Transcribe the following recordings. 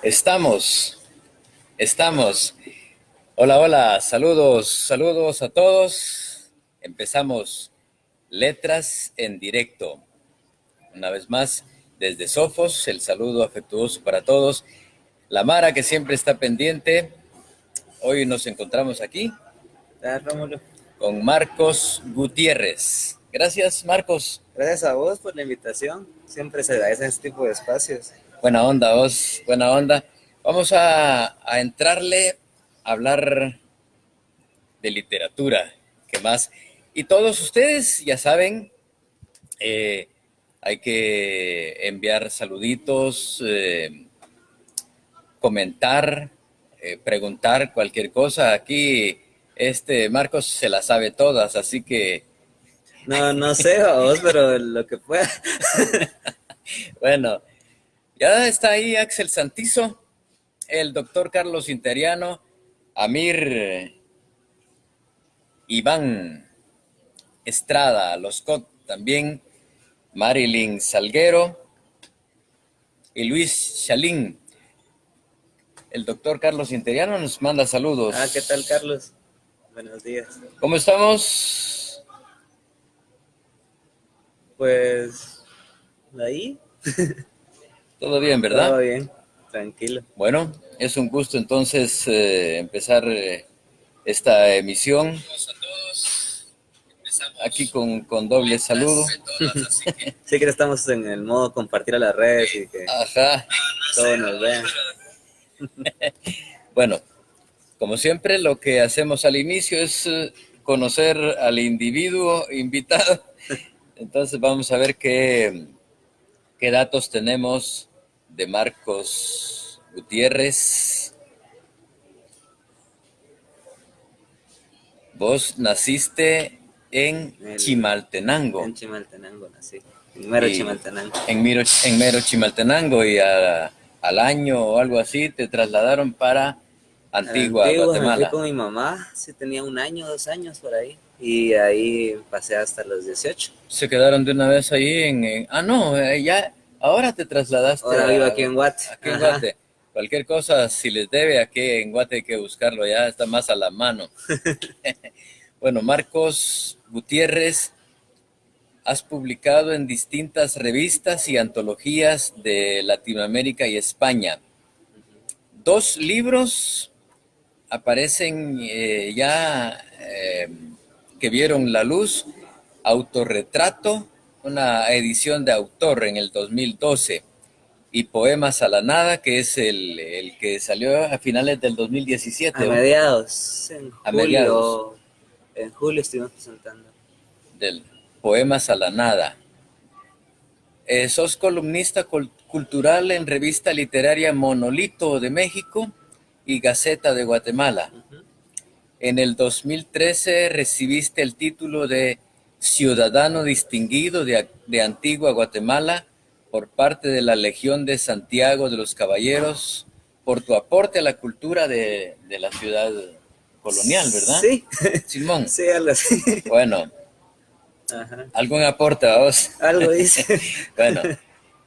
Estamos, estamos. Hola, hola, saludos a todos. Empezamos Letras en Directo. Una vez más, desde Sofos, el saludo afectuoso para todos. La Mara que siempre está pendiente. Hoy nos encontramos aquí Rómulo. con Marcos Gutiérrez. Gracias, Marcos. Gracias a vos por la invitación. Siempre se da ese tipo de espacios. Buena onda, vos, buena onda. Vamos a entrarle a hablar de literatura. ¿Qué más? Y todos ustedes ya saben, hay que enviar saluditos, comentar, preguntar cualquier cosa. Aquí Marcos se las sabe todas, así que No sé a vos, pero lo que pueda. bueno, ya está ahí Axel Santizo, el doctor Carlos Interiano, Amir Iván Estrada, Loscott también, Marilyn Salguero y Luis Chalín. El doctor Carlos Interiano nos manda saludos. ¿Qué tal, Carlos? Buenos días. ¿Cómo estamos? Pues, ahí. Todo bien, ¿verdad? Todo bien, tranquilo. Bueno, es un gusto entonces empezar esta emisión. Aquí con doble saludo. Sí que estamos en el modo compartir a las redes y que Ajá. todos nos vean. Bueno, como siempre, lo que hacemos al inicio es conocer al individuo invitado. Entonces vamos a ver qué datos tenemos de Marcos Gutiérrez. Vos naciste en Chimaltenango. En Chimaltenango nací. En mero Chimaltenango. En mero Chimaltenango y al año o algo así te trasladaron para Antigua, Guatemala. Me fui con mi mamá, sí tenía 1 año, 2 años por ahí. Y ahí pasé hasta los 18. Se quedaron de una vez ahí ya, ahora te trasladaste. Ahora vivo aquí en Guate. Aquí en Guate. Cualquier cosa, si les debe, aquí en Guate hay que buscarlo, ya está más a la mano. Bueno, Marcos Gutiérrez, has publicado en distintas revistas y antologías de Latinoamérica y España. 2 libros aparecen que vieron la luz: Autorretrato, una edición de autor en el 2012, y Poemas a la Nada, que es el que salió a finales del 2017. A mediados, en julio estuvimos presentando. Del Poemas a la Nada. Sos columnista cultural en revista literaria Monolito de México y Gaceta de Guatemala. En el 2013 recibiste el título de Ciudadano Distinguido de Antigua Guatemala por parte de la Legión de Santiago de los Caballeros por tu aporte a la cultura de la ciudad colonial, ¿verdad? Sí. Simón. Sí, algo así. Bueno. Ajá. ¿Algún aporte a vos? Algo dice. Bueno,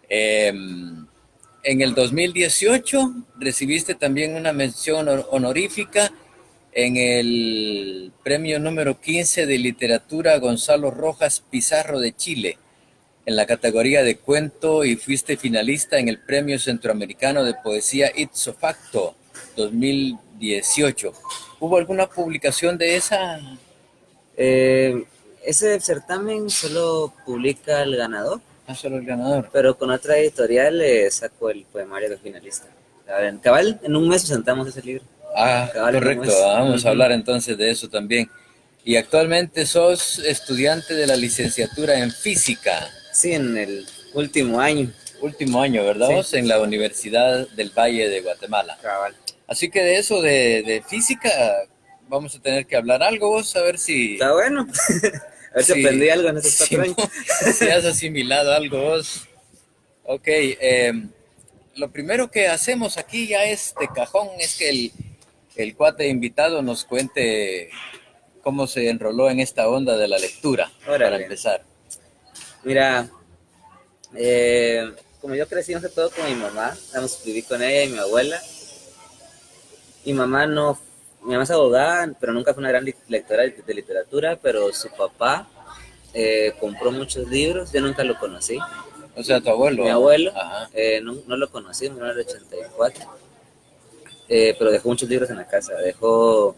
en el 2018 recibiste también una mención honorífica en el premio número 15 de literatura Gonzalo Rojas Pizarro de Chile, en la categoría de cuento, y fuiste finalista en el premio centroamericano de poesía Ipso Facto 2018. ¿Hubo alguna publicación de esa? Ese certamen solo publica el ganador. Solo el ganador. Pero con otra editorial sacó el poemario de finalista. Cabal, en un mes presentamos ese libro. Correcto, vamos a hablar entonces de eso también. Y actualmente sos estudiante de la licenciatura en física. Sí, en el último año. Último año, ¿verdad? Sí. Vos en la Universidad del Valle de Guatemala. Cabal. Así que de eso de física vamos a tener que hablar algo, vos, a ver si... Está bueno. A ver si aprendí algo en esos 4 años. Si has asimilado algo vos. Ok, lo primero que hacemos aquí ya es de cajón, es que el cuate invitado nos cuente cómo se enroló en esta onda de la lectura. Órale. Para empezar. Mira, como yo crecí más que todo con mi mamá, vamos, viví con ella y mi abuela. Mi mamá no, mi mamá es abogada, pero nunca fue una gran lectora de literatura, pero su papá compró muchos libros, yo nunca lo conocí. O sea, tu Mi abuelo. abuelo, Ajá. no lo conocí, murió en el 84, pero dejó muchos libros en la casa, dejó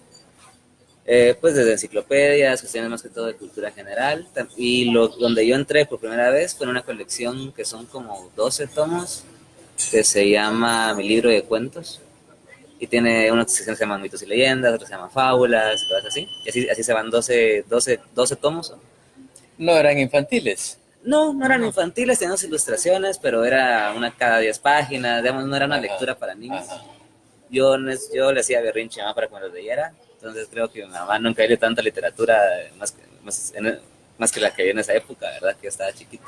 pues desde enciclopedias, cuestiones más que todo de cultura general, y donde yo entré por primera vez fue en una colección que son como 12 tomos, que se llama Mi Libro de Cuentos, y tiene una sección que se llama Mitos y Leyendas, otra se llama Fábulas, cosas así, y así se van 12 tomos. No eran infantiles. No, no eran infantiles, teníamos ilustraciones, pero era una cada 10 páginas, digamos, no era una lectura para niños. Ajá. Yo le hacía berrinche a mi mamá para que me los leyera, entonces creo que mi mamá nunca leído tanta literatura, más que la que había en esa época, ¿verdad? Que yo estaba chiquito.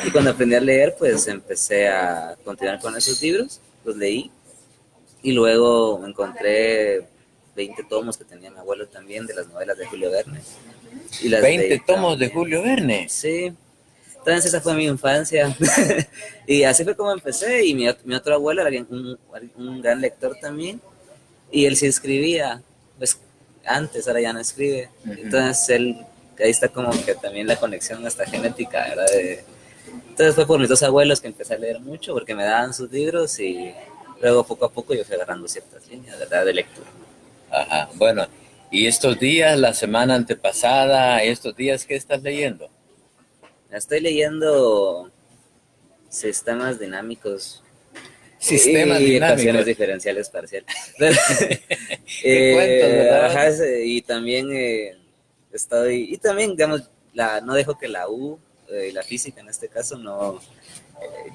Y cuando aprendí a leer, pues empecé a continuar con esos libros, los leí, y luego me encontré 20 tomos que tenía mi abuelo también de las novelas de Julio Verne. Y las 20 leí tomos de también. Julio Verne. Sí, entonces esa fue mi infancia. Y así fue como empecé. Y mi otro abuelo era un gran lector también. Y él sí escribía, pues antes, ahora ya no escribe. Entonces ahí está como que también la conexión hasta genética, ¿verdad? Entonces fue por mis dos abuelos que empecé a leer mucho, porque me daban sus libros y luego poco a poco yo fui agarrando ciertas líneas, ¿verdad? De lectura. Ajá. Bueno, y estos días, la semana antepasada, estos días, ¿qué estás leyendo? Estoy leyendo sistemas dinámicos Sistemas y ecuaciones dinámicos. diferenciales parciales. ¿Qué cuentas, verdad? Ajá, y también y también, digamos, no dejo que la la física en este caso, no,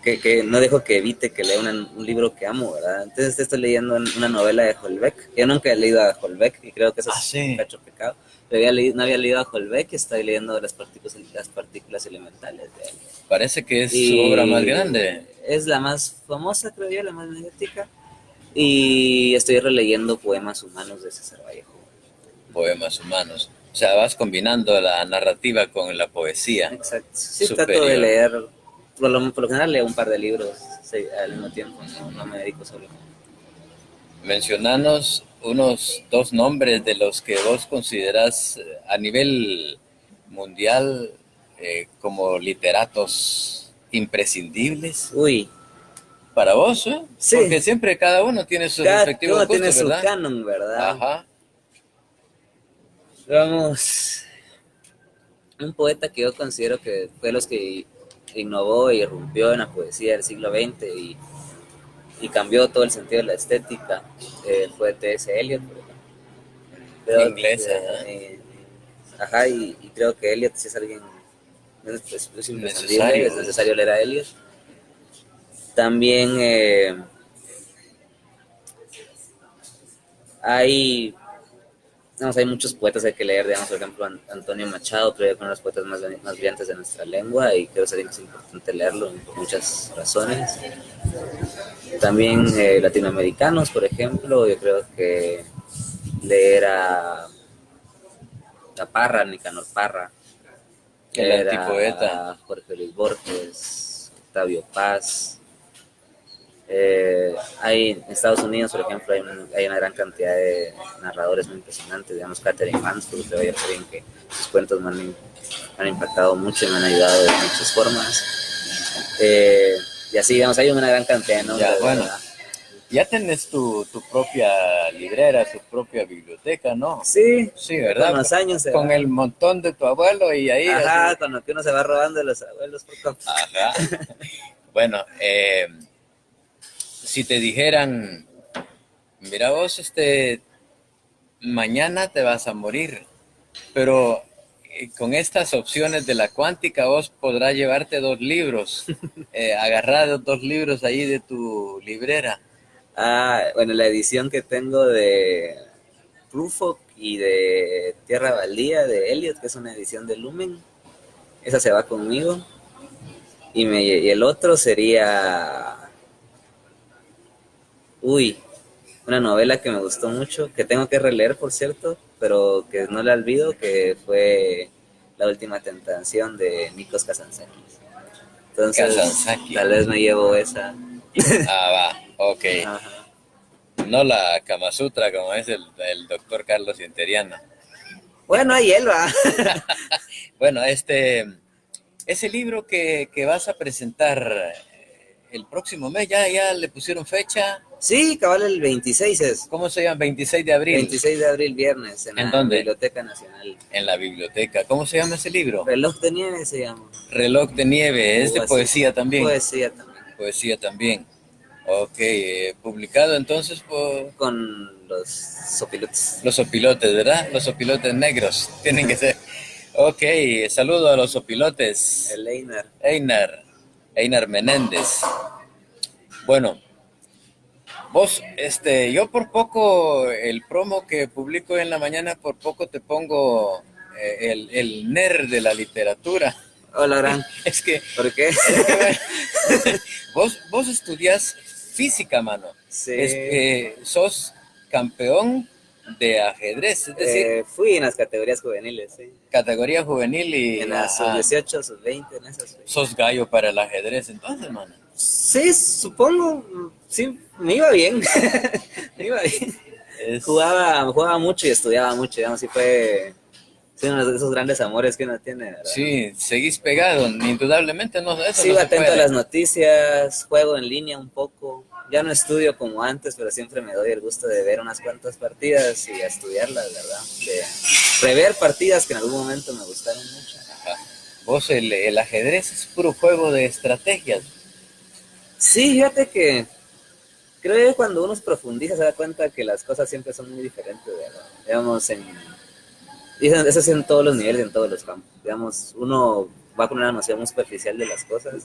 que no dejo que evite que lea un libro que amo, ¿verdad? Entonces estoy leyendo una novela de Holbeck. Yo nunca he leído a Holbeck y creo que eso Ah, es un sí. cacho pecado. Pero no había leído a Holbeck, estoy leyendo las partículas elementales de él. Parece que es su obra más Y grande. es la más famosa, creo yo, la más mediática. Y estoy releyendo Poemas Humanos de César Vallejo. Poemas humanos. O sea, vas combinando la narrativa con la poesía Exacto. Sí, trato de superior. leer, por lo general leo un par de libros sí, al mismo tiempo, no me dedico solo. Mencionanos unos dos nombres de los que vos considerás a nivel mundial como literatos imprescindibles Uy, para vos, ¿eh? sí, Porque siempre cada uno tiene sus cada respectivos uno tiene gustos, su ¿verdad? canon, ¿verdad? Ajá. Vamos, un poeta que yo considero que fue de los que innovó y irrumpió en la poesía del siglo XX y cambió todo el sentido de la estética, fue T.S. Eliot. Creo Inglés, ajá. que, ajá, y creo que Eliot sí es alguien, es imprescindible, es Necesario. necesario leer a Eliot. También hay, hay muchos poetas que hay que leer, digamos, por ejemplo, Antonio Machado, creo que es uno de los poetas más brillantes de nuestra lengua y creo que es importante leerlo por muchas razones. También latinoamericanos, por ejemplo, yo creo que leer a Parra, Nicanor Parra, El leer antipoeta. a Jorge Luis Borges, Octavio Paz. Hay en Estados Unidos, por ejemplo, hay una gran cantidad de narradores muy impresionantes, digamos, Catherine Mansfield, creo yo, alguien que sus cuentos me han impactado mucho y me han ayudado de muchas formas. Y así, digamos, hay una gran cantidad de nombres, Ya, bueno. ¿verdad? Ya tenés tu propia librera, tu propia biblioteca, ¿no? Sí, Sí, con ¿verdad? los años se Con va. el montón de tu abuelo y ahí Ajá, así. con lo que uno se va robando de los abuelos poco a poco. Ajá. Bueno, si te dijeran, mira vos, mañana te vas a morir, pero con estas opciones de la cuántica vos podrás llevarte 2 libros, agarrar 2 libros ahí de tu librera. Bueno, la edición que tengo de Prufok y de Tierra Baldía de Elliot, que es una edición de Lumen, esa se va conmigo. Y el otro sería, una novela que me gustó mucho, que tengo que releer, por cierto, pero que no la olvido, que fue La Última Tentación de Nikos Kazantzenis. Entonces, Kazanzaki. tal vez me llevo esa. Va, ok. Ajá. No la Kama Sutra, como es el doctor Carlos Interiano. Bueno, ahí él va. Bueno, ese libro que vas a presentar el próximo mes, ya le pusieron fecha. Sí, cabal, el 26 es. ¿Cómo se llama? 26 de abril. 26 de abril, viernes, en ¿En la dónde? Biblioteca Nacional. En la biblioteca. ¿Cómo se llama ese libro? Reloj de nieve se llama. Reloj de nieve. Es de Así. poesía también. Poesía también. Poesía también. Ok, publicado entonces por Con los sopilotes. los opilotes, ¿verdad? Los opilotes negros. Tienen que ser. Ok, saludo a los opilotes. El Einar. Einar Menéndez. Bueno, vos, yo por poco, el promo que publico en la mañana, por poco te pongo el nerd de la literatura. Hola, gran. Es que, ¿Por qué? vos estudias física, mano. Sí. Sos campeón de ajedrez, es decir, Fui en las categorías juveniles, sí. categoría juvenil y En las sub-18, sub-20, en esas. sos gallo para el ajedrez, entonces, mano. Sí, supongo. Sí, me iba bien. Me iba bien. Jugaba mucho y estudiaba mucho, digamos, sí fue uno de esos grandes amores que uno tiene, ¿verdad? Sí, seguís pegado, indudablemente no. Eso Sigo no se atento puede. a las noticias, juego en línea un poco. Ya no estudio como antes, pero siempre me doy el gusto de ver unas cuantas partidas y a estudiarlas, ¿verdad? De rever partidas que en algún momento me gustaron mucho. Ajá. Vos, el ajedrez es puro juego de estrategias. Sí, fíjate que creo que cuando uno profundiza se da cuenta que las cosas siempre son muy diferentes, ¿verdad? Digamos, y eso es en todos los niveles, en todos los campos. Digamos, uno va con una noción muy superficial de las cosas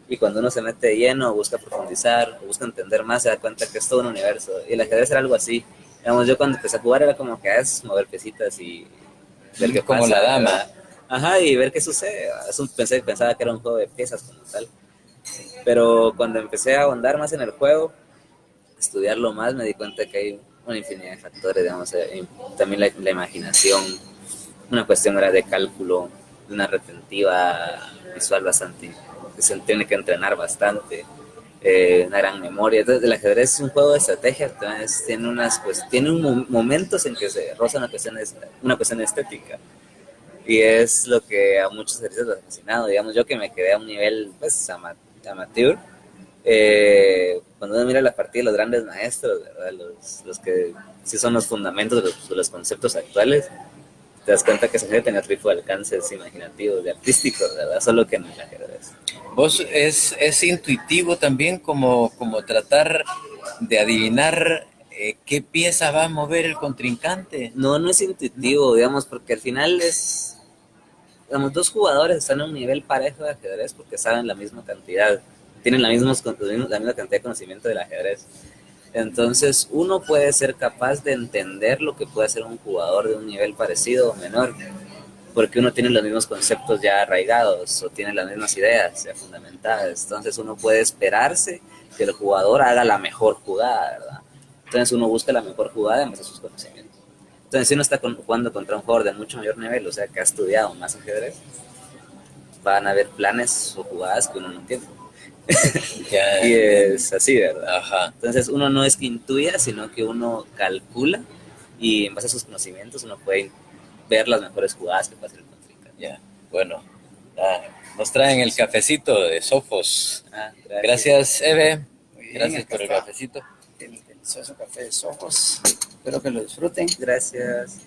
y cuando uno se mete de lleno, busca profundizar, busca entender más, se da cuenta que es todo un universo. Y el ajedrez era algo así. Digamos, yo cuando empecé a jugar era como que es mover piecitas y ver qué como pasa, la dama. ¿verdad? Ajá, y ver qué sucede. Pensaba que era un juego de piezas como tal. Pero cuando empecé a ahondar más en el juego, estudiarlo más, me di cuenta que hay una infinidad de factores, digamos, también la imaginación, una cuestión era de cálculo, de una retentiva visual bastante, que se tiene que entrenar bastante, una gran memoria. Entonces, el ajedrez es un juego de estrategia, entonces tiene momentos en que se roza una cuestión estética. Y es lo que a muchos ejercicios los ha fascinado. Digamos, yo que me quedé a un nivel pues, amateur, cuando uno mira la partida de los grandes maestros, ¿verdad? Los que sí son los fundamentos de los conceptos actuales, te das cuenta que esa gente tenía otro tipo de alcances imaginativos y artísticos, ¿verdad? Solo que en el ajedrez. Vos es intuitivo también como tratar de adivinar qué pieza va a mover el contrincante. No es intuitivo, digamos, porque al final digamos, dos jugadores están a un nivel parejo de ajedrez porque saben la misma cantidad, tienen la misma cantidad de conocimiento del ajedrez. Entonces, uno puede ser capaz de entender lo que puede hacer un jugador de un nivel parecido o menor, porque uno tiene los mismos conceptos ya arraigados o tiene las mismas ideas ya fundamentadas. Entonces, uno puede esperarse que el jugador haga la mejor jugada, ¿verdad? Entonces, uno busca la mejor jugada en base a sus conocimientos. Entonces, si uno está jugando contra un jugador de mucho mayor nivel, o sea, que ha estudiado más ajedrez, van a haber planes o jugadas que uno no entiende. Y es así, ¿verdad? Ajá. Entonces uno no es que intuya, sino que uno calcula y en base a sus conocimientos uno puede ver las mejores jugadas que puede hacer el contrincante. Ya, bueno. Nos traen el cafecito de Sofos. Gracias. Gracias, Eve. Bien, Gracias por el cafecito. El delicioso café de Sofos. Espero que lo disfruten. Gracias.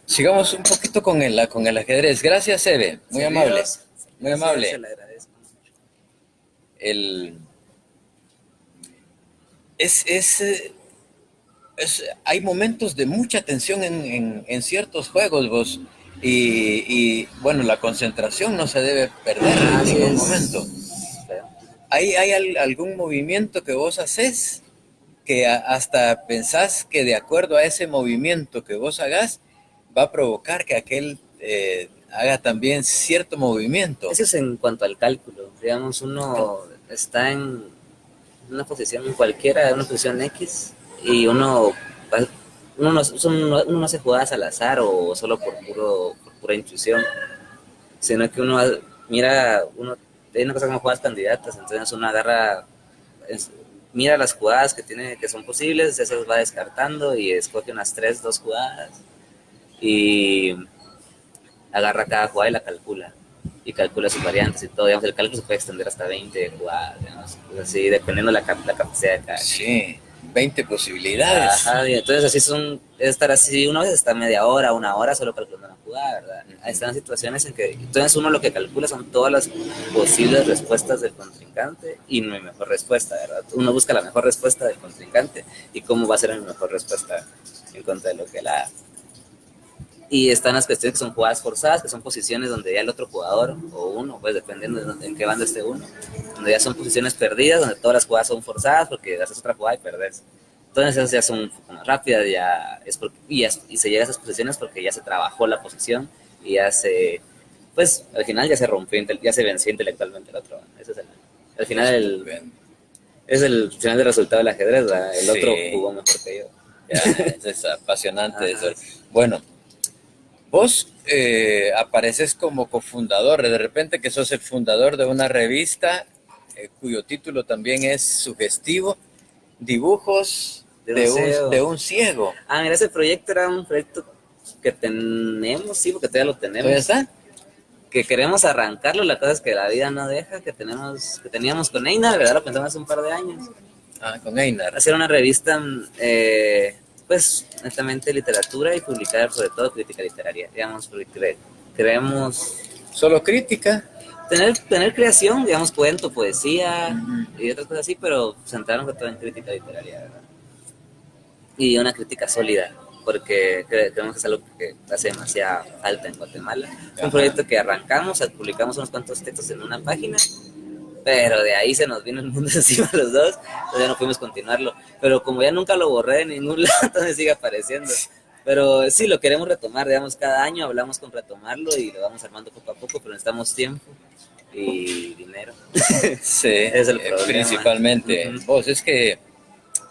Sigamos un poquito con el ajedrez. Gracias, Eve. Muy amable. Muy amable. Se le agradezco. Hay momentos de mucha tensión en ciertos juegos, vos. Y bueno, la concentración no se debe perder en ningún momento. ¿Hay algún movimiento que vos haces que hasta pensás que de acuerdo a ese movimiento que vos hagas va a provocar que aquel haga también cierto movimiento? Eso es en cuanto al cálculo. Digamos, uno está en una posición cualquiera, una posición X, y uno no hace jugadas al azar o solo por pura intuición. sino que mira, hay una cosa como jugadas candidatas, entonces uno agarra, mira las jugadas que son posibles, esas va descartando y escoge unas 2 jugadas y agarra cada jugada y la calcula. Y calcula sus variantes y todo. Digamos, el cálculo se puede extender hasta 20 jugadas, digamos, pues así, dependiendo la capacidad de cada. Sí, 20 posibilidades. Ajá, y entonces así estar así, una vez está media hora, 1 hora solo calculando una jugada, ¿verdad? Ahí están situaciones en que, entonces uno lo que calcula son todas las posibles respuestas del contrincante y mi mejor respuesta, ¿verdad? Uno busca la mejor respuesta del contrincante y cómo va a ser mi mejor respuesta en contra de lo que la. Y están las cuestiones que son jugadas forzadas, que son posiciones donde ya el otro jugador, o uno, pues dependiendo de en qué banda esté uno, donde ya son posiciones perdidas, donde todas las jugadas son forzadas porque haces otra jugada y perdés. Entonces esas ya son un poco más rápidas, y se llega a esas posiciones porque ya se trabajó la posición y pues al final ya se rompió, ya se venció intelectualmente el otro. Ese es al final es el final del resultado del ajedrez, ¿verdad? El otro jugó mejor que yo. Ya, es apasionante eso. Bueno, vos apareces como cofundador, de repente que sos el fundador de una revista cuyo título también es sugestivo, Dibujos de un ciego. Ah, mira, ese proyecto era un proyecto que tenemos, sí, porque todavía lo tenemos. ¿Todavía está? Que queremos arrancarlo, la cosa es que la vida no deja, que teníamos con Einar, ¿verdad? Lo pensamos hace un par de años. Ah, con Einar. Hacer una revista, pues, netamente literatura y publicar sobre todo crítica literaria, digamos, porque creemos... ¿Solo crítica? Tener creación, digamos, cuento, poesía y otras cosas así, pero centraron todo en crítica literaria, ¿verdad? Y una crítica sólida, porque creemos que es algo que hace demasiada falta en Guatemala. Es un proyecto que arrancamos, publicamos unos cuantos textos en una página, pero de ahí se nos vino el mundo encima los dos, entonces ya no pudimos continuarlo. Pero como ya nunca lo borré de ningún lado, entonces sigue apareciendo. Pero sí, lo queremos retomar, digamos, cada año hablamos con retomarlo y lo vamos armando poco a poco, pero necesitamos tiempo y dinero. Sí, es el problema. Principalmente. Vos, es que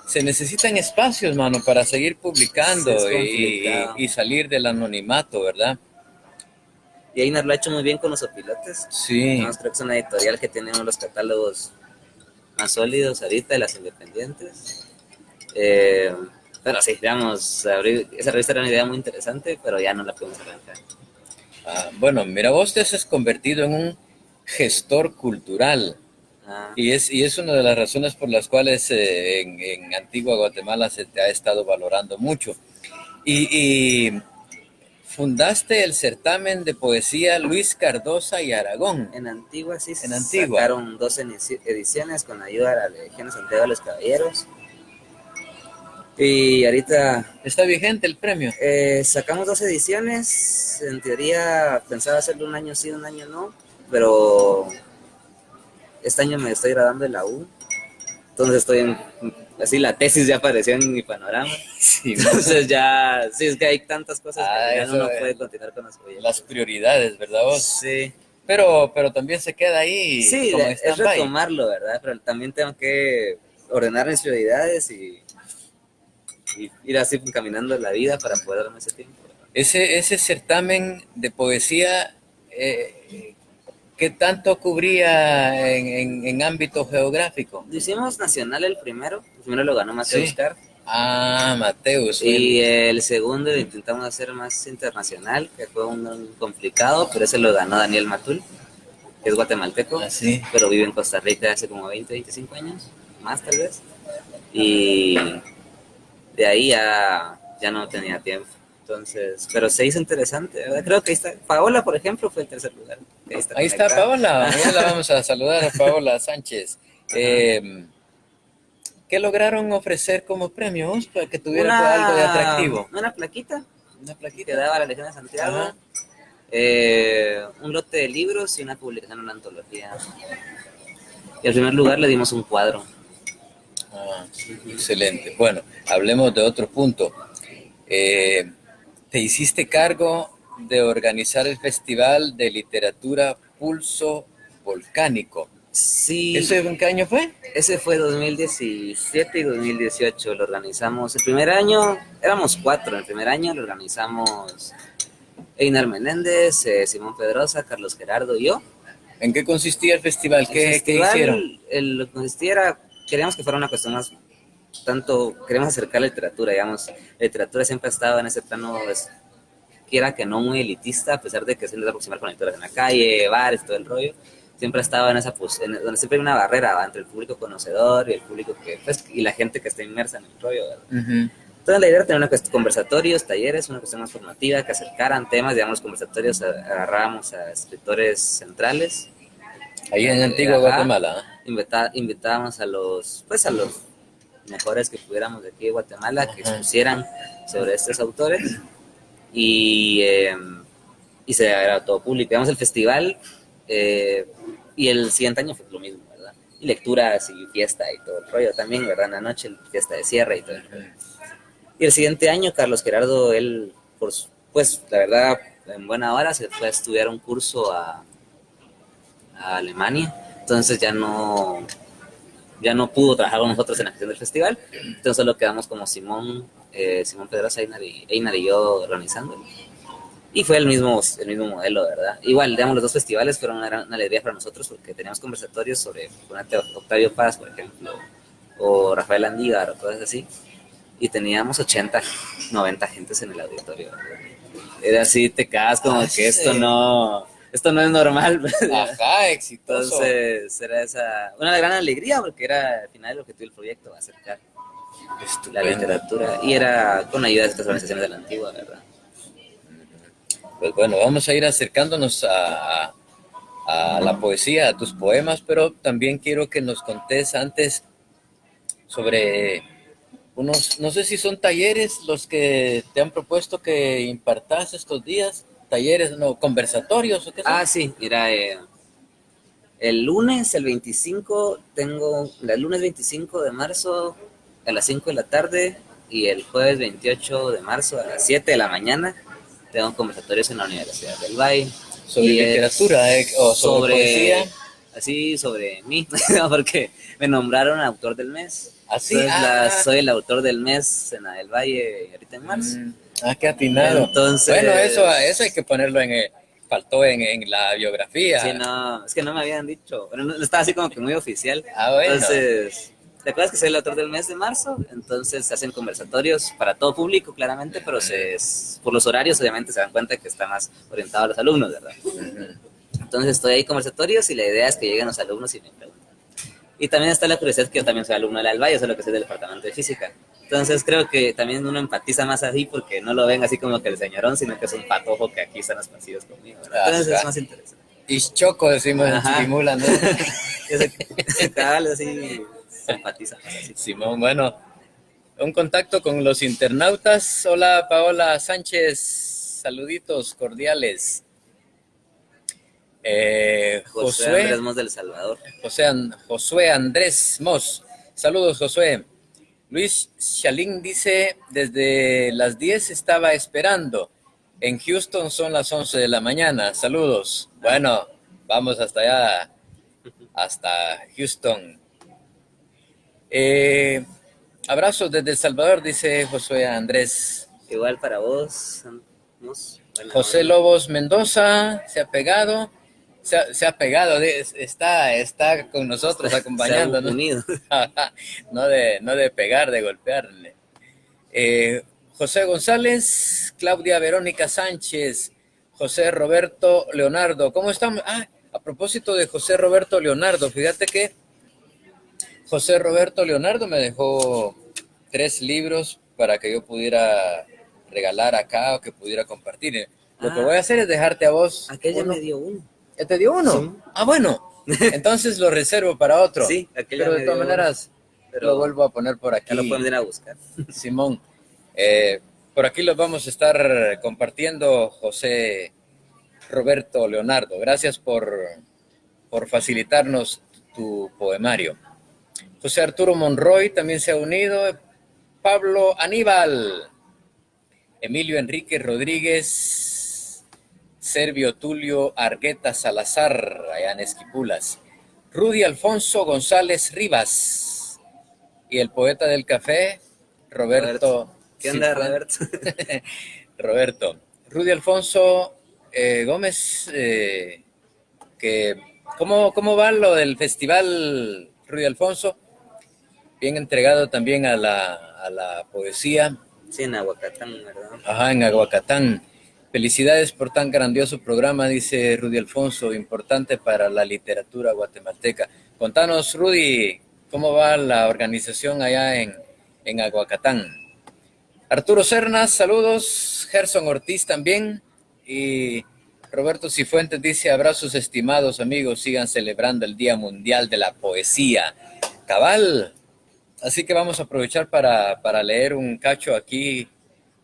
se necesitan espacios, mano, para seguir publicando y salir del anonimato, ¿verdad? Y Einar lo ha hecho muy bien con los opilotes. Sí. Además, creo que es una editorial que tiene uno de los catálogos más sólidos ahorita de las independientes. Pero sí, digamos, esa revista era una idea muy interesante, pero ya no la podemos arrancar. Bueno, mira, vos te has convertido en un gestor cultural. Y es una de las razones por las cuales en Antigua Guatemala se te ha estado valorando mucho. Y fundaste el certamen de poesía Luis Cardosa y Aragón. En Antigua sí, Antigua. Sacaron 2 ediciones con ayuda de la Legión de Santiago de los Caballeros. Y ahorita... ¿Está vigente el premio? Sacamos 2 ediciones. En teoría pensaba hacerlo un año sí, un año no. Pero este año me estoy graduando de la U. Entonces así la tesis ya apareció en mi panorama. Sí, entonces ya, sí, es que hay tantas cosas que ya uno puede continuar con los proyectos. Las prioridades, ¿verdad vos? Sí. Pero también se queda ahí. Sí, como es retomarlo, ¿verdad? Pero también tengo que ordenar mis prioridades y ir así caminando la vida para poder darme ese tiempo. Ese certamen de poesía, ¿qué tanto cubría en ámbito geográfico? Lo hicimos nacional el primero lo ganó Mateo Oscar. Mateus. Y el segundo lo intentamos hacer más internacional, que fue un complicado, pero ese lo ganó Daniel Matul, que es guatemalteco, pero vive en Costa Rica hace como 20, 25 años, más tal vez. Y de ahí ya no tenía tiempo. Entonces, pero se hizo interesante, ¿verdad? Creo que ahí está. Paola, por ejemplo, fue el tercer lugar. Ahí está Paola. Ya la vamos a saludar a Paola Sánchez. ¿Qué lograron ofrecer como premio para que tuviera algo de atractivo? Una plaquita. Una plaquita. Que daba la Legión de Santiago. Un lote de libros y una publicación en una antología. Y al primer lugar le dimos un cuadro. Excelente. Bueno, hablemos de otro punto. Te hiciste cargo de organizar el Festival de Literatura Pulso Volcánico. Sí. ¿Eso en qué año fue? Ese fue 2017 y 2018. Lo organizamos. El primer año, éramos 4. El primer año lo organizamos Einar Menéndez, Simón Pedrosa, Carlos Gerardo y yo. ¿En qué consistía el festival? ¿Qué hicieron? Lo que consistía era, queríamos que fuera una cuestión más, queremos acercar la literatura, digamos. La literatura siempre ha estado en ese plano, quiera que no muy elitista, a pesar de que se les aproximar con lectores en la calle, bares, todo el rollo. Siempre ha estado en esa, donde siempre hay una barrera entre el público conocedor y el público y la gente que está inmersa en el rollo, ¿verdad? Uh-huh. Entonces la idea era tener conversatorios, talleres, una cuestión más formativa, que acercaran temas, digamos, los conversatorios agarrábamos a escritores centrales. Ahí en Antigua Guatemala. Invitábamos a los mejores que pudiéramos de aquí de Guatemala, que expusieran sobre estos autores, y se era todo público. Digamos, el festival, y el siguiente año fue lo mismo, ¿verdad? Y lecturas y fiesta y todo el rollo también, ¿verdad? En la noche, fiesta de cierre y todo el rollo. Y el siguiente año, Carlos Gerardo, él, pues, la verdad, en buena hora se fue a estudiar un curso a Alemania. Entonces ya no pudo trabajar con nosotros en la gestión del festival. Entonces solo quedamos como Simón Pedrosa, Einar y yo organizándolo. Y fue el mismo modelo, ¿verdad? Igual, digamos, los dos festivales fueron una alegría para nosotros porque teníamos conversatorios sobre Octavio Paz, por ejemplo, o Rafael Andívar o cosas así. Y teníamos 80, 90 gentes en el auditorio, ¿verdad? Era así, te quedas como que esto no es normal, ¿verdad? Ajá, exitoso. Entonces era una gran alegría porque era al final el objetivo del proyecto, acercar la literatura, y era con ayuda de estas organizaciones de la Antigua, ¿verdad? Pues bueno, vamos a ir acercándonos a la poesía, a tus poemas, pero también quiero que nos contés antes sobre no sé si son talleres los que te han propuesto que impartas estos días, talleres, no, conversatorios o qué son. Sí, mira, el lunes 25 de marzo a las 5 de la tarde y el jueves 28 de marzo a las 7 de la mañana tengo conversatorios en la Universidad del Valle. ¿Sobre literatura o sobre poesía? Así, sobre mí, porque me nombraron autor del mes. ¿Así? Soy el autor del mes en la del Valle ahorita en marzo. Qué atinado. Entonces, bueno, eso hay que ponerlo faltó en la biografía. Sí, no, es que no me habían dicho. Bueno, no, estaba así como que muy oficial. Bueno. Entonces, ¿te acuerdas que soy el autor del mes de marzo? Entonces se hacen conversatorios para todo público, claramente, pero por los horarios obviamente se dan cuenta que está más orientado a los alumnos, ¿verdad? Entonces estoy ahí conversatorios y la idea es que lleguen los alumnos y me pregunten. Y también está la curiosidad que yo también soy alumno de la Valle, solo que soy del departamento de física. Entonces creo que también uno empatiza más así porque no lo ven así como que el señorón, sino que es un patojo que aquí están los pasillos conmigo, ¿verdad? Entonces es más interesante. Y choco, decimos en Chiquimula, ¿no? Así se empatiza más así. Simón, bueno, un contacto con los internautas. Hola, Paola Sánchez, saluditos cordiales. José Andrés Mos del Salvador. Josué Andrés Mos. Saludos, Josué. Luis Chalín dice, desde las 10 estaba esperando. En Houston son las 11 de la mañana. Saludos. Bueno, vamos hasta allá, hasta Houston. Abrazos desde El Salvador, dice Josué Andrés. Igual para vos, Mos. José Lobos Mendoza se ha pegado. Se ha pegado, está con nosotros acompañándonos. no de pegar, de golpearle. José González, Claudia Verónica Sánchez, José Roberto Leonardo. ¿Cómo estamos? A propósito de José Roberto Leonardo, fíjate que José Roberto Leonardo me dejó 3 libros para que yo pudiera regalar acá o que pudiera compartir. Lo que voy a hacer es dejarte a vos. Aquella me dio uno. ¿Ya te dio uno? Sí. Bueno. Entonces lo reservo para otro. Sí, pero de todas maneras lo vuelvo a poner por aquí. Ya lo pueden ir a buscar. Simón. Por aquí los vamos a estar compartiendo, José Roberto Leonardo. Gracias por facilitarnos tu poemario. José Arturo Monroy también se ha unido. Pablo Aníbal. Emilio Enrique Rodríguez. Servio Tulio Argueta Salazar, allá en Esquipulas. Rudy Alfonso González Rivas. Y el poeta del café, Roberto. ¿Qué onda, Roberto? Roberto. Rudy Alfonso Gómez, ¿cómo va lo del festival, Rudy Alfonso? Bien entregado también a la poesía. Sí, en Aguacatán, ¿verdad? Ajá, en Aguacatán. Felicidades por tan grandioso programa, dice Rudy Alfonso, importante para la literatura guatemalteca. Contanos, Rudy, ¿cómo va la organización allá en Aguacatán? Arturo Cernas, saludos. Gerson Ortiz también. Y Roberto Cifuentes dice, abrazos estimados amigos, sigan celebrando el Día Mundial de la Poesía. Cabal. Así que vamos a aprovechar para leer un cacho aquí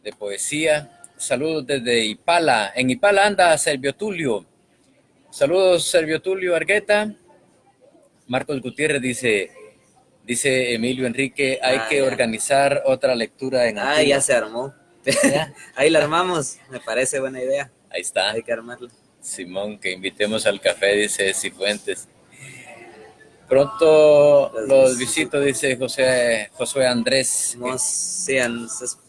de poesía. Saludos desde Ipala. En Ipala anda Servio Tulio. Saludos, Servio Tulio Argueta. Marcos Gutiérrez dice Emilio Enrique, hay que organizar otra lectura en Antigua. Ya se armó. ¿Ya? Ahí la armamos, me parece buena idea. Ahí está. Hay que armarla. Simón, que invitemos al café, dice Cifuentes. Pronto los visito, dice Josué Andrés. Sí,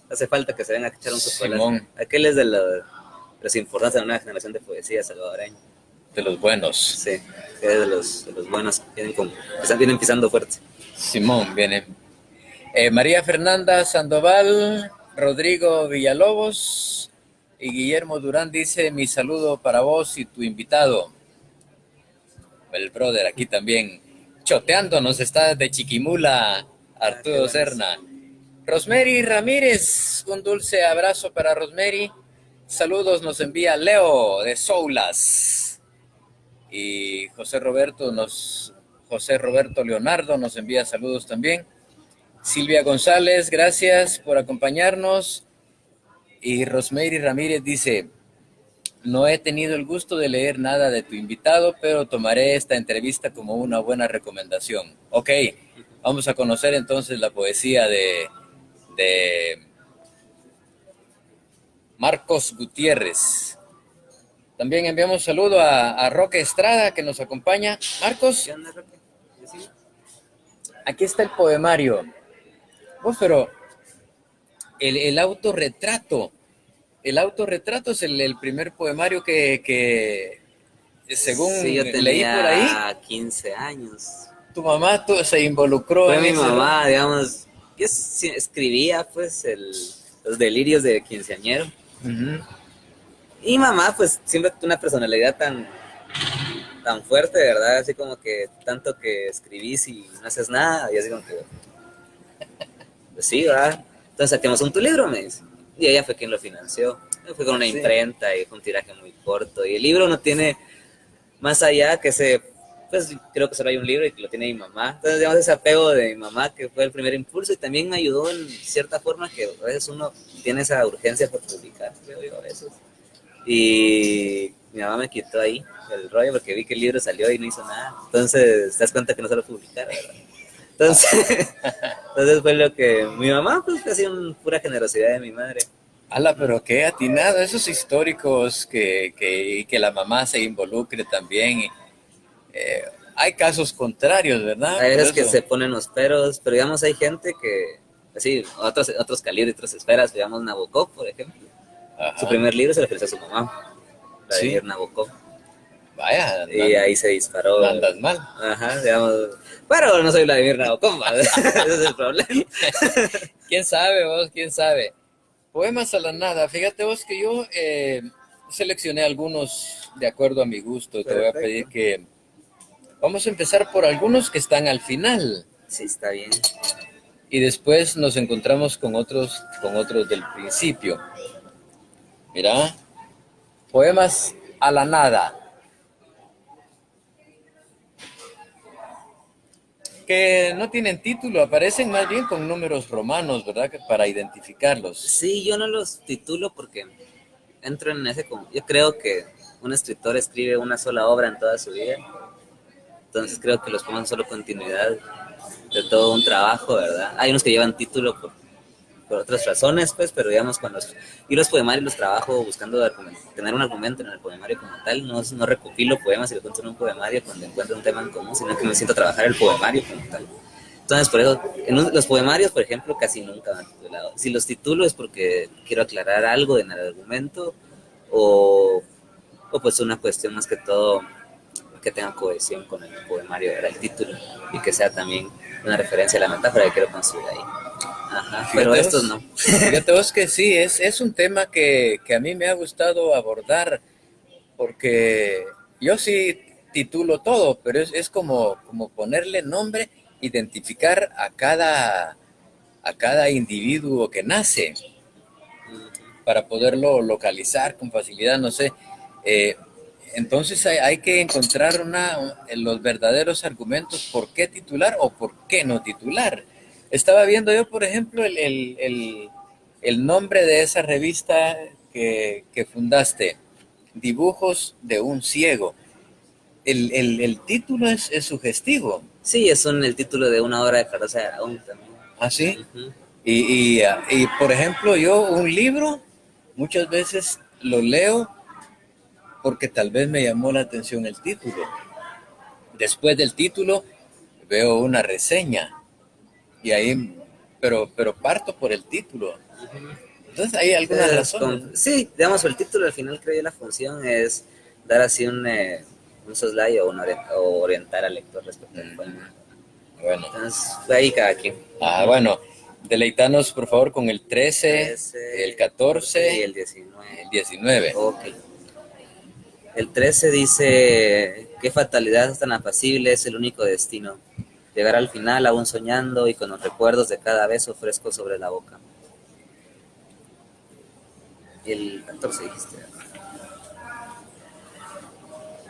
hace falta que se vengan a echar un chocolate. Simón. Aquel es de los importantes de la nueva generación de poesía salvadoreña. De los buenos. Sí, es de los buenos, vienen pisando fuerte. Simón, viene. María Fernanda Sandoval, Rodrigo Villalobos y Guillermo Durán dice, mi saludo para vos y tu invitado. El brother aquí también. Choteándonos está de Chiquimula, Arturo Serna. Rosemary Ramírez, un dulce abrazo para Rosemary. Saludos nos envía Leo de Soulas. Y José Roberto Leonardo nos envía saludos también. Silvia González, gracias por acompañarnos. Y Rosemary Ramírez dice, no he tenido el gusto de leer nada de tu invitado, pero tomaré esta entrevista como una buena recomendación. Ok, vamos a conocer entonces la poesía de Marcos Gutiérrez. También enviamos saludo a Roque Estrada, que nos acompaña. Marcos, ¿Qué onda, Roque? ¿Sí? Aquí está el poemario. Pero el autorretrato. El autorretrato es el primer poemario que según yo leí por ahí. 15 años. Tu mamá se involucró Fue en mi ese, mamá, ¿no? Digamos. Yo escribía, pues, los delirios de quinceañero. Uh-huh. Y mamá, pues, siempre tuvo una personalidad tan fuerte, ¿verdad? Así como que tanto que escribís y no haces nada. Y así como que, pues sí, ¿verdad? Entonces saquemos tu libro, me dice. Y ella fue quien lo financió. Fue con una imprenta y fue un tiraje muy corto. Y el libro no tiene más allá que pues creo que solo hay un libro y que lo tiene mi mamá. Entonces, digamos, ese apego de mi mamá que fue el primer impulso y también me ayudó en cierta forma que a veces uno tiene esa urgencia por publicar, creo yo, a veces. Y mi mamá me quitó ahí el rollo porque vi que el libro salió y no hizo nada. Entonces, te das cuenta que no se lo publicara, ¿verdad? Entonces fue lo que mi mamá, pues, ha sido pura generosidad de mi madre. Pero qué atinado, esos históricos que la mamá se involucre también. Hay casos contrarios, ¿verdad? Hay veces que se ponen los peros, pero digamos hay gente que, así, otros calibres, otras esferas, digamos Nabokov, por ejemplo. Ajá. Su primer libro se le ofreció a su mamá, Vladimir Nabokov. Vaya, y ahí se disparó. No andas mal. Ajá, digamos. Pero no soy Vladimir Nabokov, ese es el problema. ¿Quién sabe vos? ¿Quién sabe? Poemas a la nada. Fíjate vos que yo seleccioné algunos de acuerdo a mi gusto. Perfecto. Te voy a pedir que vamos a empezar por algunos que están al final. Sí, está bien. Y después nos encontramos con otros del principio. Mira, poemas a la nada. Que no tienen título, aparecen más bien con números romanos, ¿verdad? Para identificarlos. Sí, yo no los titulo porque entro en ese... Yo creo que un escritor escribe una sola obra en toda su vida. Entonces creo que los poemas son solo continuidad de todo un trabajo, ¿verdad? Hay unos que llevan título por otras razones, pues, pero digamos, los poemarios los trabajo buscando tener un argumento en el poemario como tal. No recopilo poemas y lo cuento en un poemario cuando encuentro un tema en común, sino que me siento a trabajar el poemario como tal. Entonces, por eso, los poemarios, por ejemplo, casi nunca van titulados. Si los titulo es porque quiero aclarar algo en el argumento o pues una cuestión más que todo que tenga cohesión con el poemario, era el título, y que sea también una referencia a la metáfora que quiero construir ahí. Ajá, pero estos no. Fíjate vos que sí, es un tema que a mí me ha gustado abordar, porque yo sí titulo todo, pero es como ponerle nombre, identificar a cada individuo que nace, para poderlo localizar con facilidad, no sé. Eh, entonces hay que encontrar los verdaderos argumentos por qué titular o por qué no titular. Estaba viendo yo, por ejemplo, el nombre de esa revista que fundaste, Dibujos de un ciego. El título es sugestivo. Sí, es el título de una obra de Carlos de Aragón también. ¿Ah, sí? Uh-huh. Y, por ejemplo, yo un libro muchas veces lo leo porque tal vez me llamó la atención el título. Después del título veo una reseña y ahí, pero parto por el título. Entonces hay algunas razones. Sí, digamos, el título al final creo yo la función es dar así un soslayo o orientar al lector respecto al poema. Bueno. Entonces, ahí cada quien. Bueno, deleitanos por favor con el 13, el 14 y el 19. El 19. Ok. El 13 dice, qué fatalidad tan apacible es el único destino. Llegar al final aún soñando y con los recuerdos de cada beso fresco sobre la boca. Y el 14 dijiste.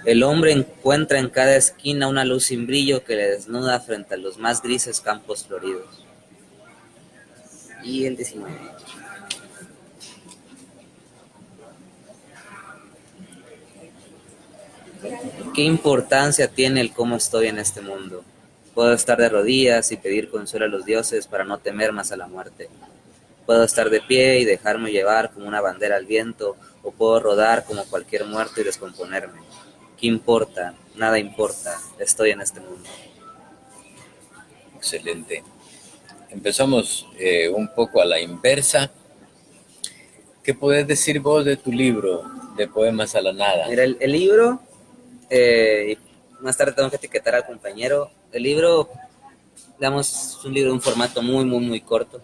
El hombre encuentra en cada esquina una luz sin brillo que le desnuda frente a los más grises campos floridos. Y el 19. ¿Qué importancia tiene el cómo estoy en este mundo? Puedo estar de rodillas y pedir consuelo a los dioses para no temer más a la muerte. Puedo estar de pie y dejarme llevar como una bandera al viento, o puedo rodar como cualquier muerto y descomponerme. ¿Qué importa? Nada importa. Estoy en este mundo. Excelente. Empezamos un poco a la inversa. ¿Qué podés decir vos de tu libro, de Poemas a la Nada? Mira, el libro, más tarde tengo que etiquetar al compañero. El libro, digamos, es un libro de un formato muy, muy, muy corto.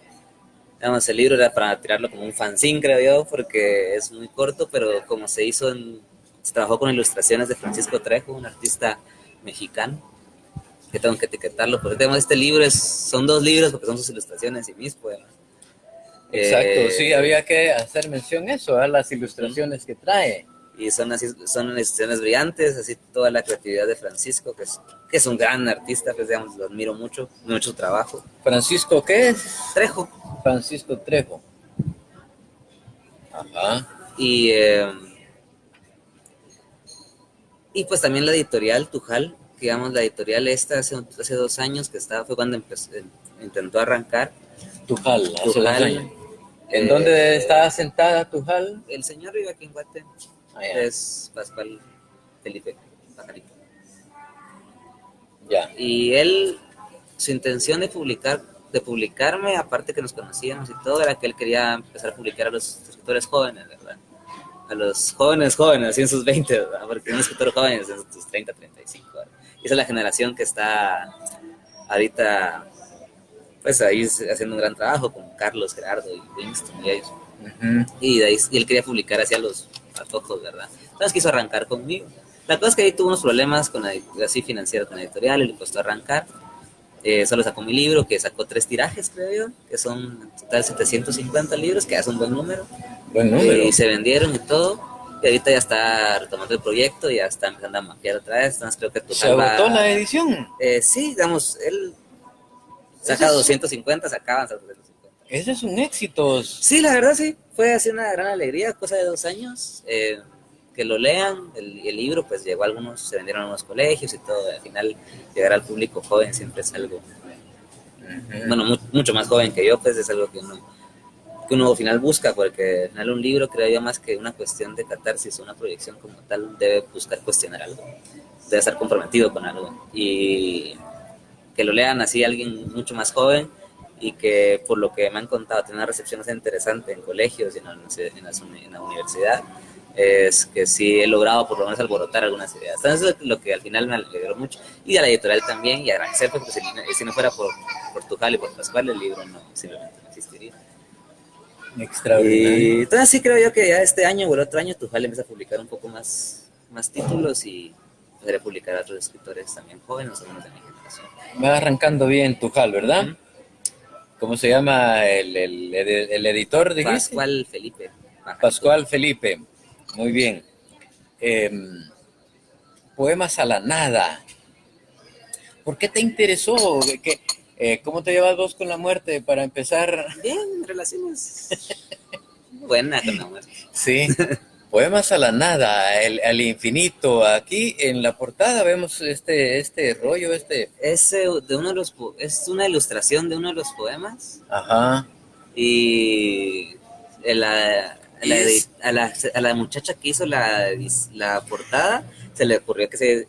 Digamos, el libro era para tirarlo como un fanzine, creo yo, porque es muy corto, pero como se trabajó con ilustraciones de Francisco Trejo, un artista mexicano, que tengo que etiquetarlo, porque tenemos este libro, son 2 libros, porque son sus ilustraciones y mis poemas. Exacto, sí, había que hacer mención a eso, a las ilustraciones que trae. Y son ilustraciones brillantes, así toda la creatividad de Francisco, que es un gran artista, pues digamos, lo admiro mucho su trabajo. ¿Francisco qué es? Trejo. Francisco Trejo. Ajá. Y pues también la editorial Tujal, que digamos, la editorial esta hace 2 años que fue cuando intentó arrancar. Tujal, hace 2 años. ¿En dónde está sentada Tujal? El señor vive aquí en Guate. Es Pascual Felipe Pajarito. Ya. Y él, su intención de publicarme, aparte que nos conocíamos y todo, era que él quería empezar a publicar a los escritores jóvenes, ¿verdad? A los jóvenes, así en sus 20, ¿verdad? Porque un escritor joven es en sus 30, 35, ¿verdad? Y esa es la generación que está ahorita, pues ahí haciendo un gran trabajo con Carlos, Gerardo y Winston y ellos. Uh-huh. Y él quería publicar así a los patojos, ¿verdad? Entonces quiso arrancar conmigo. La cosa es que ahí tuvo unos problemas así financieros con la editorial y le costó arrancar. Solo sacó mi libro, que sacó 3 tirajes, creo yo, que son en total 750 libros, que es un buen número. Buen número. Y se vendieron y todo. Y ahorita ya está retomando el proyecto, ya está empezando a mapear otra vez. Entonces creo que ¿Se agotó la edición? Sí, digamos, él saca 250, sacaban 250. Ese es un éxito. Sí, la verdad sí, fue así una gran alegría, cosa de 2 años. Que lo lean, el libro pues llegó a algunos, se vendieron a algunos colegios y todo. Al final llegar al público joven siempre es algo, bueno, mucho más joven que yo, pues es algo que uno al final busca, porque al final un libro, creo yo, más que una cuestión de catarsis, una proyección como tal, debe buscar cuestionar algo, debe estar comprometido con algo, y que lo lean así alguien mucho más joven, y que por lo que me han contado tiene una recepción interesante en colegios y en la universidad, es que sí he logrado por lo menos alborotar algunas ideas. Entonces es lo que al final me alegró mucho. Y a la editorial también, y agradecer, porque si no fuera por Tujal y por Pascual, el libro no, simplemente no existiría. Extraordinario. Y entonces sí creo yo que ya este año o el otro año Tujal empieza a publicar un poco más títulos y podré publicar a otros escritores también jóvenes o menos de mi generación. Va arrancando bien Tujal, ¿verdad? Uh-huh. ¿Cómo se llama el editor, dijiste? Pascual Felipe. Pascual Felipe. Muy bien. Poemas a la nada. ¿Por qué te interesó? ¿Cómo te llevas vos con la muerte para empezar? Bien, relaciones buena con la muerte. Sí. Poemas a la nada, al infinito. Aquí en la portada vemos este rollo, Es de uno de los es una ilustración de uno de los poemas. Ajá. Y a la muchacha que hizo la portada se le ocurrió que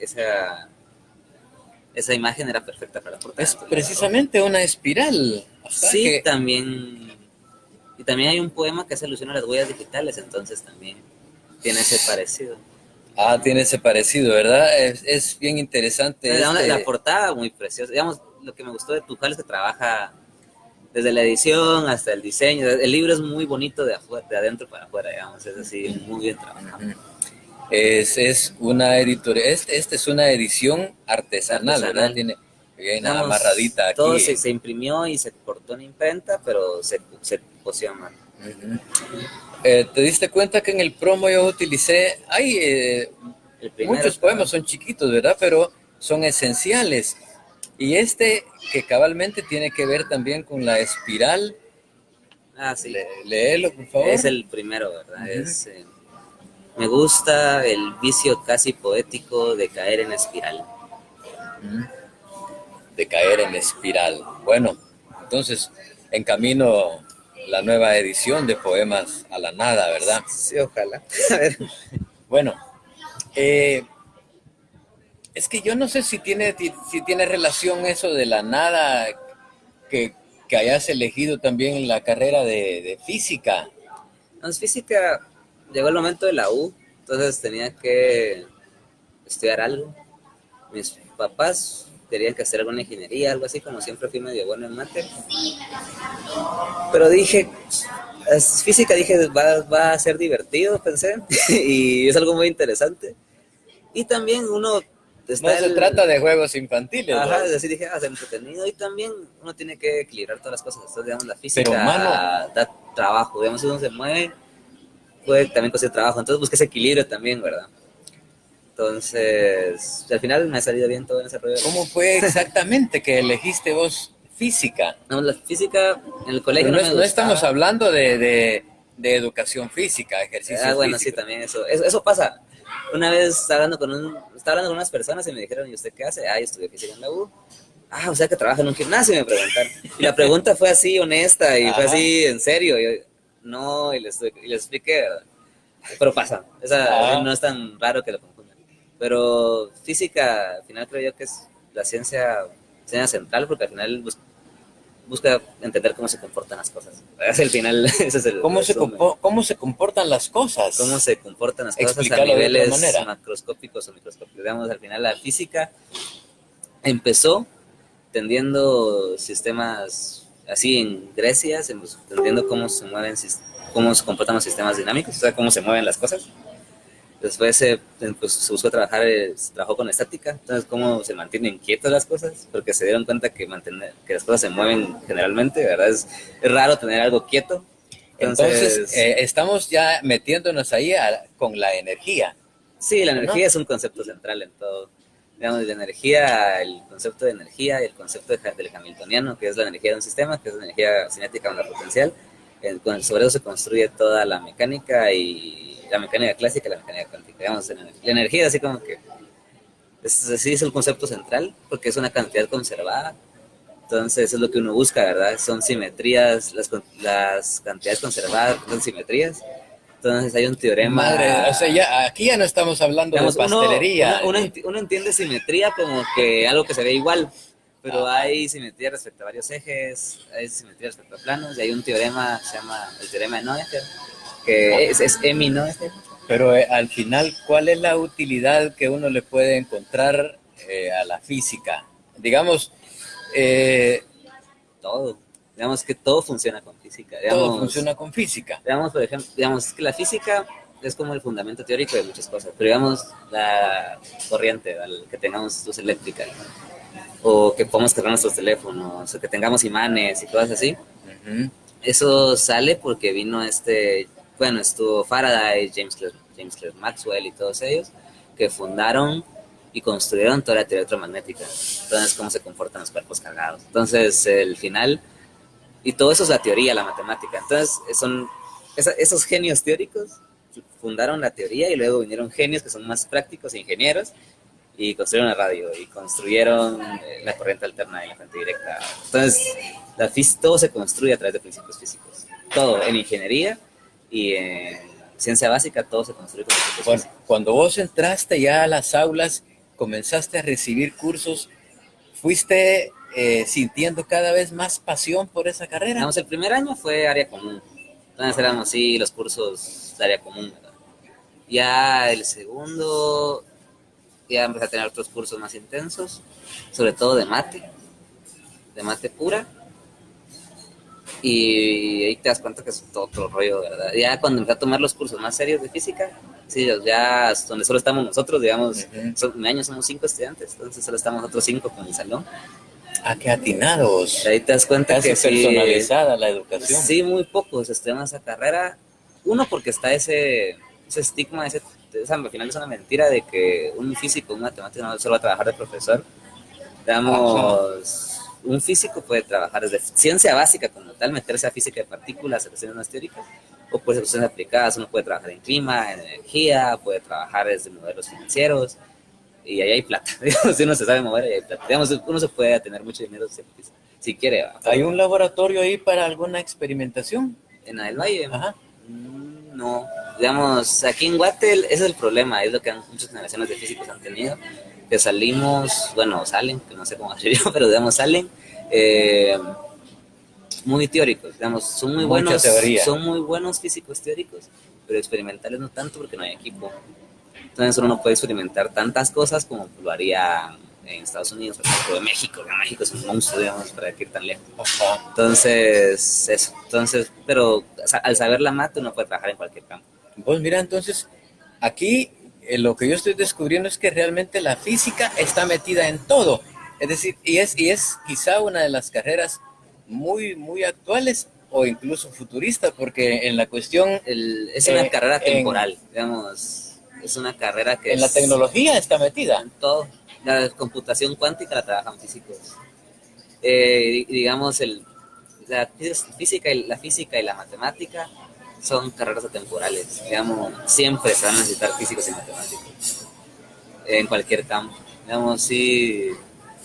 esa imagen era perfecta para la portada. Es precisamente una espiral. O sea, sí, también. Y también hay un poema que hace alusión a las huellas digitales, entonces también tiene ese parecido. Ah, tiene ese parecido, ¿verdad? Es bien interesante. La portada muy preciosa. Digamos, lo que me gustó de Tujal es que trabaja desde la edición hasta el diseño. El libro es muy bonito de adentro para afuera, digamos. Es así, muy bien trabajado. Es una editorial. Esta es una edición artesanal, ¿verdad? Tiene bien amarradita aquí. Todo se imprimió y se cortó en imprenta, pero se cosió a mano. ¿Te diste cuenta que en el promo yo utilicé, muchos poemas son chiquitos, ¿verdad? Pero son esenciales. Y que cabalmente tiene que ver también con la espiral. Ah, sí. Léelo, por favor. Es el primero, ¿verdad? Me gusta el vicio casi poético de caer en espiral. De caer en espiral. Bueno, entonces, en camino la nueva edición de Poemas a la Nada, ¿verdad? Sí, ojalá. A ver. Bueno, es que yo no sé si tiene relación eso de la nada que hayas elegido también la carrera de física. No, es física, llegó el momento de la U, entonces tenía que estudiar algo. Mis papás querían que hacer alguna ingeniería, algo así, como siempre fui medio bueno en mate. Pero dije, física, dije, va a ser divertido, pensé, y es algo muy interesante. Y también uno... No se trata de juegos infantiles. Ajá, ¿no? Así dije, ser entretenido, y también uno tiene que equilibrar todas las cosas. Entonces, digamos, la física da trabajo, digamos, si uno se mueve, puede también conseguir trabajo. Entonces busqué ese equilibrio también, ¿verdad? Entonces, al final me ha salido bien todo en ese rollo. ¿Cómo fue exactamente que elegiste vos física? No, la física en el colegio no estamos hablando de educación física, ejercicio físico. Bueno, sí, también eso pasa. Una vez estaba hablando con unas personas y me dijeron, ¿y usted qué hace? Yo estudié física en la U. O sea que trabaja en un gimnasio, me preguntaron. Y la pregunta fue así, honesta, y fue así, en serio. Yo, no, y les expliqué, ¿verdad? Pero pasa, no es tan raro que lo confundan. Pero física, al final creo yo que es la ciencia central, porque al final busca entender cómo se comportan las cosas. Es el final, ese es el ¿Cómo se comportan las cosas? ¿Cómo se comportan las cosas a niveles macroscópicos o microscópicos? Digamos, al final la física empezó entendiendo sistemas así en Grecia, entendiendo cómo se comportan los sistemas dinámicos, o sea, cómo se mueven las cosas. Después se trabajó con estática, entonces cómo se mantienen quietas las cosas, porque se dieron cuenta que las cosas se mueven generalmente, ¿verdad? Es raro tener algo quieto. Entonces estamos ya metiéndonos ahí con la energía. Sí, la energía es un concepto central en todo. Digamos, la energía, el concepto de energía y el concepto del hamiltoniano, que es la energía de un sistema, que es la energía cinética o la potencial. Sobre eso se construye toda la mecánica, y la mecánica clásica y la mecánica cuántica. Digamos, la energía así como que es el concepto central, porque es una cantidad conservada. Entonces es lo que uno busca, ¿verdad? Son simetrías, las cantidades conservadas son simetrías. Entonces hay un teorema... o sea, aquí ya no estamos hablando de pastelería. Uno entiende simetría como que algo que se ve igual, pero hay simetría respecto a varios ejes, hay simetría respecto a planos, y hay un teorema, se llama el teorema de Noether, que es EMI Noether, Pero al final, ¿cuál es la utilidad que uno le puede encontrar a la física? Digamos, eh, Todo. Digamos que todo funciona con física. todo funciona con física. Digamos, por ejemplo, digamos que la física es como el fundamento teórico de muchas cosas, pero digamos la corriente, que tengamos luz eléctrica, o que podamos cargar nuestros teléfonos, o que tengamos imanes y cosas así, eso sale porque vino bueno, estuvo Faraday, James Clerk Maxwell y todos ellos, que fundaron y construyeron toda la teoría electromagnética. Entonces, cómo se comportan los cuerpos cargados. Entonces, el final, y todo eso es la teoría, la matemática. Entonces, esos genios teóricos fundaron la teoría y luego vinieron genios que son más prácticos, ingenieros, y construyeron la radio y construyeron la corriente alterna y la corriente directa. Entonces, todo se construye a través de principios físicos. Todo, en ingeniería y en ciencia básica, todo se construye con principios físicos. Cuando vos entraste ya a las aulas, comenzaste a recibir cursos, ¿fuiste sintiendo cada vez más pasión por esa carrera? Digamos, el primer año fue área común. Entonces éramos así los cursos de área común, ¿verdad? Ya el segundo, ya empecé a tener otros cursos más intensos, sobre todo de mate pura. Y ahí te das cuenta que es todo otro rollo, ¿verdad? Ya cuando empecé a tomar los cursos más serios de física, sí, ya donde solo estamos nosotros, digamos, mi año somos 5 estudiantes, entonces solo estamos nosotros 5 con el salón. Ah, qué atinados. Y ahí te das cuenta casi que personalizada la educación. Sí, muy pocos estudian esa carrera. Uno, porque está ese estigma, al final es una mentira de que un físico, un matemático no solo va a trabajar de profesor. Digamos, un físico puede trabajar desde ciencia básica como tal, meterse a física de partículas, a cuestiones más teóricas, o puede ser cuestiones aplicadas. Uno puede trabajar en clima, en energía, puede trabajar desde modelos financieros, y ahí hay plata. Digamos, si uno se sabe mover, ahí hay plata. Digamos, uno se puede tener mucho dinero si quiere. ¿Va? ¿Hay un laboratorio ahí para alguna experimentación? En el Valle. Ajá. No, digamos, aquí en Guatel, ese es el problema, es lo que muchas generaciones de físicos han tenido, que salen, que no sé cómo decir yo, pero digamos, salen muy teóricos, digamos, son muy buenos físicos teóricos, pero experimentales no tanto porque no hay equipo. Entonces uno no puede experimentar tantas cosas como lo haría en Estados Unidos, por ejemplo, en México. México es un monstruo, digamos, para ir tan lejos. Entonces, eso. Pero al saber la mate uno puede trabajar en cualquier campo. Pues mira, entonces, aquí lo que yo estoy descubriendo es que realmente la física está metida en todo. Es decir, y es quizá una de las carreras muy, muy actuales o incluso futuristas, porque en la cuestión... es una carrera temporal, digamos. Es una carrera que en la tecnología está metida. En todo. La computación cuántica la trabajan físicos. Digamos, la física y la matemática son carreras atemporales. Digamos, siempre se van a necesitar físicos y matemáticos en cualquier campo. Digamos, sí,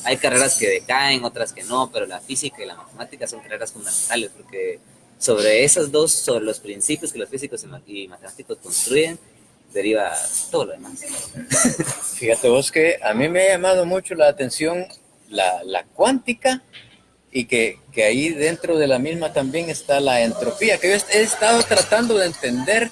hay carreras que decaen, otras que no, pero la física y la matemática son carreras fundamentales porque sobre los principios que los físicos y matemáticos construyen, deriva todo lo demás. Fíjate vos que a mí me ha llamado mucho la atención la cuántica, y que ahí dentro de la misma también está la entropía, que yo he estado tratando de entender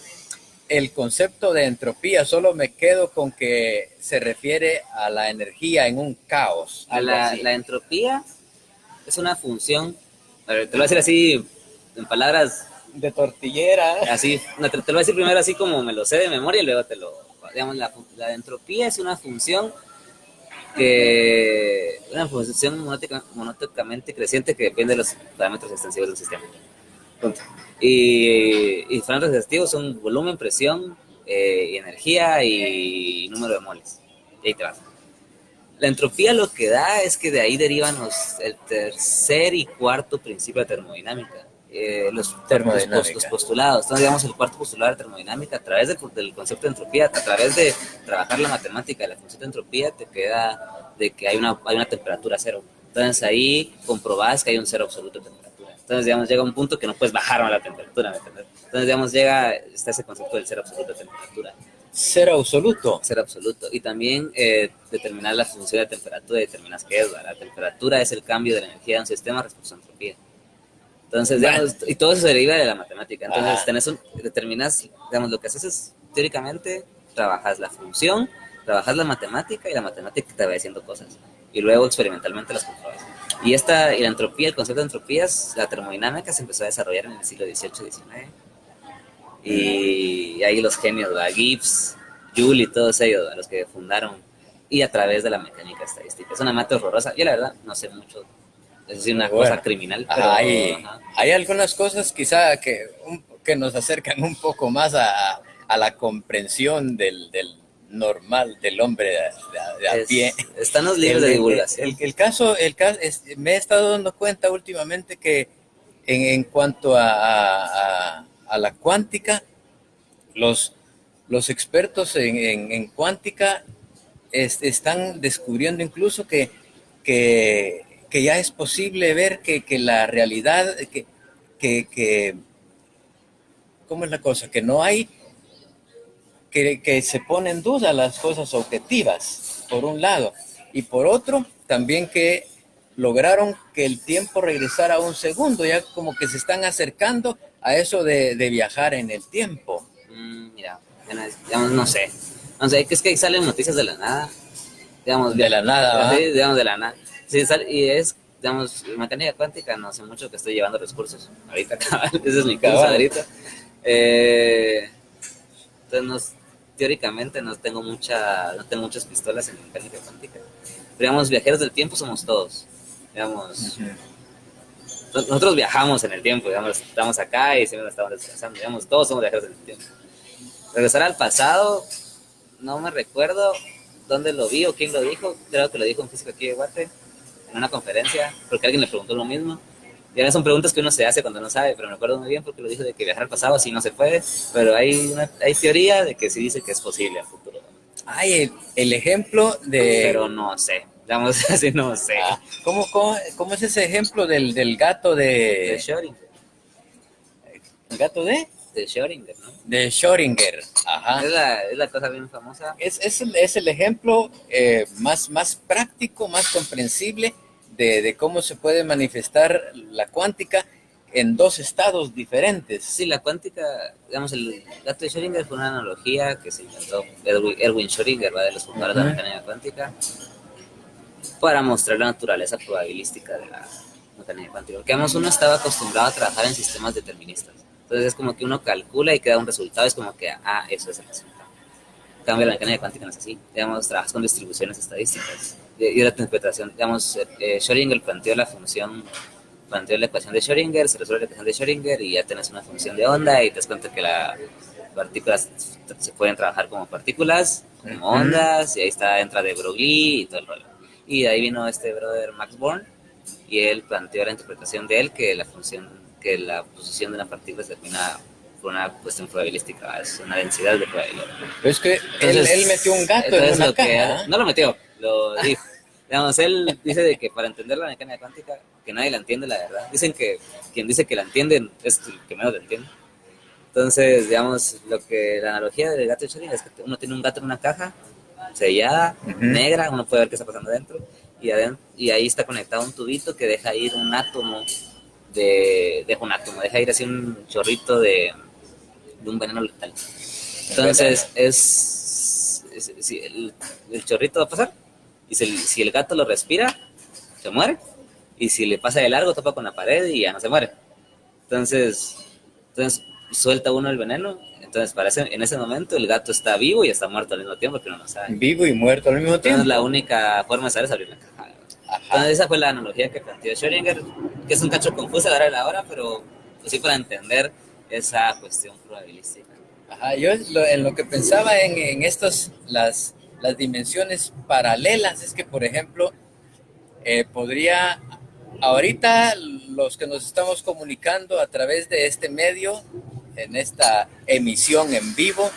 el concepto de entropía, solo me quedo con que se refiere a la energía en un caos. La entropía es una función, te lo voy a decir así en palabras de tortillera. Así, te lo voy a decir primero así como me lo sé de memoria y luego digamos, la entropía es una función monóticamente creciente que depende de los parámetros extensivos del sistema. Punto. Y parámetros extensivos son volumen, presión, y energía y número de moles. Y ahí te vas. La entropía lo que da es que de ahí derivan el tercer y cuarto principio de termodinámica. Los postulados. Entonces, digamos, el cuarto postulado de termodinámica, a través del concepto de entropía, a través de trabajar la matemática de la función de entropía, te queda de que hay una temperatura cero. Entonces, ahí comprobás que hay un cero absoluto de temperatura. Entonces, digamos, llega un punto que no puedes bajar más la temperatura, ¿me entiendes? Entonces, digamos, está ese concepto del cero absoluto de temperatura. Cero absoluto. Cero absoluto. Y también determinar la función de temperatura, determinas qué es, ¿verdad? La temperatura es el cambio de la energía de un sistema respecto a su entropía. Entonces, digamos, y todo eso se deriva de la matemática. Entonces, determinas, digamos, lo que haces es, teóricamente trabajas la función, trabajas la matemática y la matemática te va diciendo cosas. Y luego experimentalmente las compruebas. Y la entropía, el concepto de entropía, la termodinámica se empezó a desarrollar en el siglo XVIII, XIX. Y ahí los genios, Gibbs, Joule y todos ellos, los que fundaron, y a través de la mecánica estadística. Es una mate horrorosa. Yo la verdad no sé mucho, es decir, una cosa criminal. Pero, hay algunas cosas quizá que nos acercan un poco más a la comprensión del normal, del hombre de a pie. Están los libros de divulgación. Me he estado dando cuenta últimamente que en cuanto a la cuántica, los expertos en cuántica están descubriendo incluso que ya es posible ver que la realidad, ¿cómo es la cosa? Que no hay, que se pone en duda las cosas objetivas, por un lado, y por otro, también que lograron que el tiempo regresara a un segundo, ya como que se están acercando a eso de viajar en el tiempo. Mira, digamos, no sé, es que ahí salen noticias de la nada, digamos, de la nada, sí, digamos, de la nada, sí, y es, digamos, mecánica cuántica, no sé mucho, que estoy llevando los cursos ahorita, ese es mi curso ahorita, entonces teóricamente no tengo muchas pistolas en mecánica cuántica, pero digamos, viajeros del tiempo somos todos, digamos, nosotros viajamos en el tiempo, digamos, estamos acá y siempre nos estamos desplazando, digamos, todos somos viajeros en el tiempo. Regresar al pasado, no me recuerdo dónde lo vi o quién lo dijo, creo que lo dijo un físico aquí de Guate, en una conferencia, porque alguien le preguntó lo mismo. Y ahora son preguntas que uno se hace cuando no sabe, pero me acuerdo muy bien porque lo dijo de que viajar al pasado sí no se puede, pero hay teoría de que sí dice que es posible al futuro. Ay, el ejemplo de... Pero no sé, digamos así, no sé. ¿Cómo es ese ejemplo del gato De Schrödinger. ¿El gato de? De Schrödinger, ¿no? De Schrödinger, ajá. Es la cosa bien famosa. Es el ejemplo más práctico, más comprensible de cómo se puede manifestar la cuántica en dos estados diferentes. Sí, la cuántica, digamos, el gato de Schrödinger fue una analogía que se inventó Erwin Schrödinger, de los fundadores de la mecánica cuántica, para mostrar la naturaleza probabilística de la mecánica cuántica. Porque, digamos, uno estaba acostumbrado a trabajar en sistemas deterministas. Entonces es como que uno calcula y queda un resultado, es como que, eso es el resultado. En cambio, la mecánica cuántica no es así. Digamos, trabajas con distribuciones estadísticas y la interpretación. Digamos, Schrödinger planteó la ecuación de Schrödinger, se resuelve la ecuación de Schrödinger y ya tienes una función de onda y te das cuenta que las partículas se pueden trabajar como partículas, como ondas, y ahí entra de Broglie y todo el rollo. Y de ahí vino este brother Max Born y él planteó la interpretación de él que la posición de una partícula se determina por una cuestión probabilística, es una densidad de probabilidad. Pero es que él metió un gato en una caja. No lo metió, lo dijo. Digamos, él dice de que para entender la mecánica cuántica, que nadie la entiende, la verdad. Dicen que quien dice que la entiende es el que menos la entiende. Entonces, digamos, la analogía del gato de Schrödinger es que uno tiene un gato en una caja sellada, negra, uno puede ver qué está pasando adentro, y ahí está conectado un tubito que deja ir un átomo, deja ir así un chorrito de un veneno letal. Entonces, si el chorrito va a pasar, y si el gato lo respira, se muere, y si le pasa de largo, topa con la pared y ya no se muere. Entonces suelta uno el veneno, entonces en ese momento el gato está vivo y está muerto al mismo tiempo, pero no sabe. Vivo y muerto al mismo tiempo. Entonces la única forma de saber es abrir la caja. Entonces esa fue la analogía que planteó Schrödinger, que es un cacho confuso a la hora, pero pues sí para entender esa cuestión probabilística. Ajá, yo en lo que pensaba en las dimensiones paralelas es que, por ejemplo, ahorita los que nos estamos comunicando a través de este medio, en esta emisión en vivo,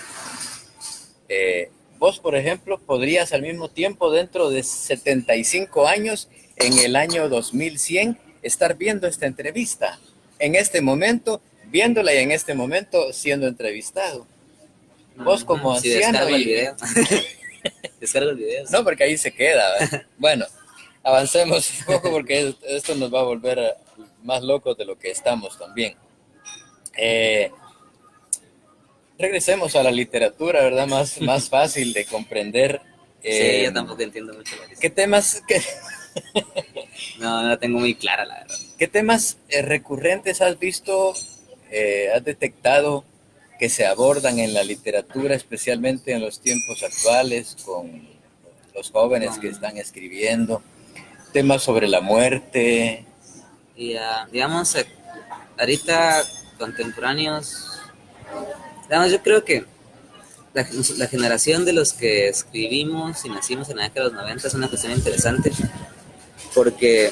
vos, por ejemplo, podrías al mismo tiempo, dentro de 75 años, en el año 2100, estar viendo esta entrevista. En este momento, viéndola y en este momento siendo entrevistado. Vos como anciano... Descargo el video. Descargo el video. No, porque ahí se queda. Bueno, avancemos un poco porque esto nos va a volver más locos de lo que estamos también. regresemos a la literatura, ¿verdad? Más fácil de comprender. Sí, yo tampoco entiendo mucho la ¿Qué lista. temas, No la tengo muy clara, la verdad. qué temas recurrentes has visto, has detectado que se abordan en la literatura, especialmente en los tiempos actuales, con los jóvenes que están escribiendo? Temas sobre la muerte. Y digamos, ahorita contemporáneos, digamos, yo creo que la generación de los que escribimos y nacimos en la década de los 90 es una cuestión interesante, porque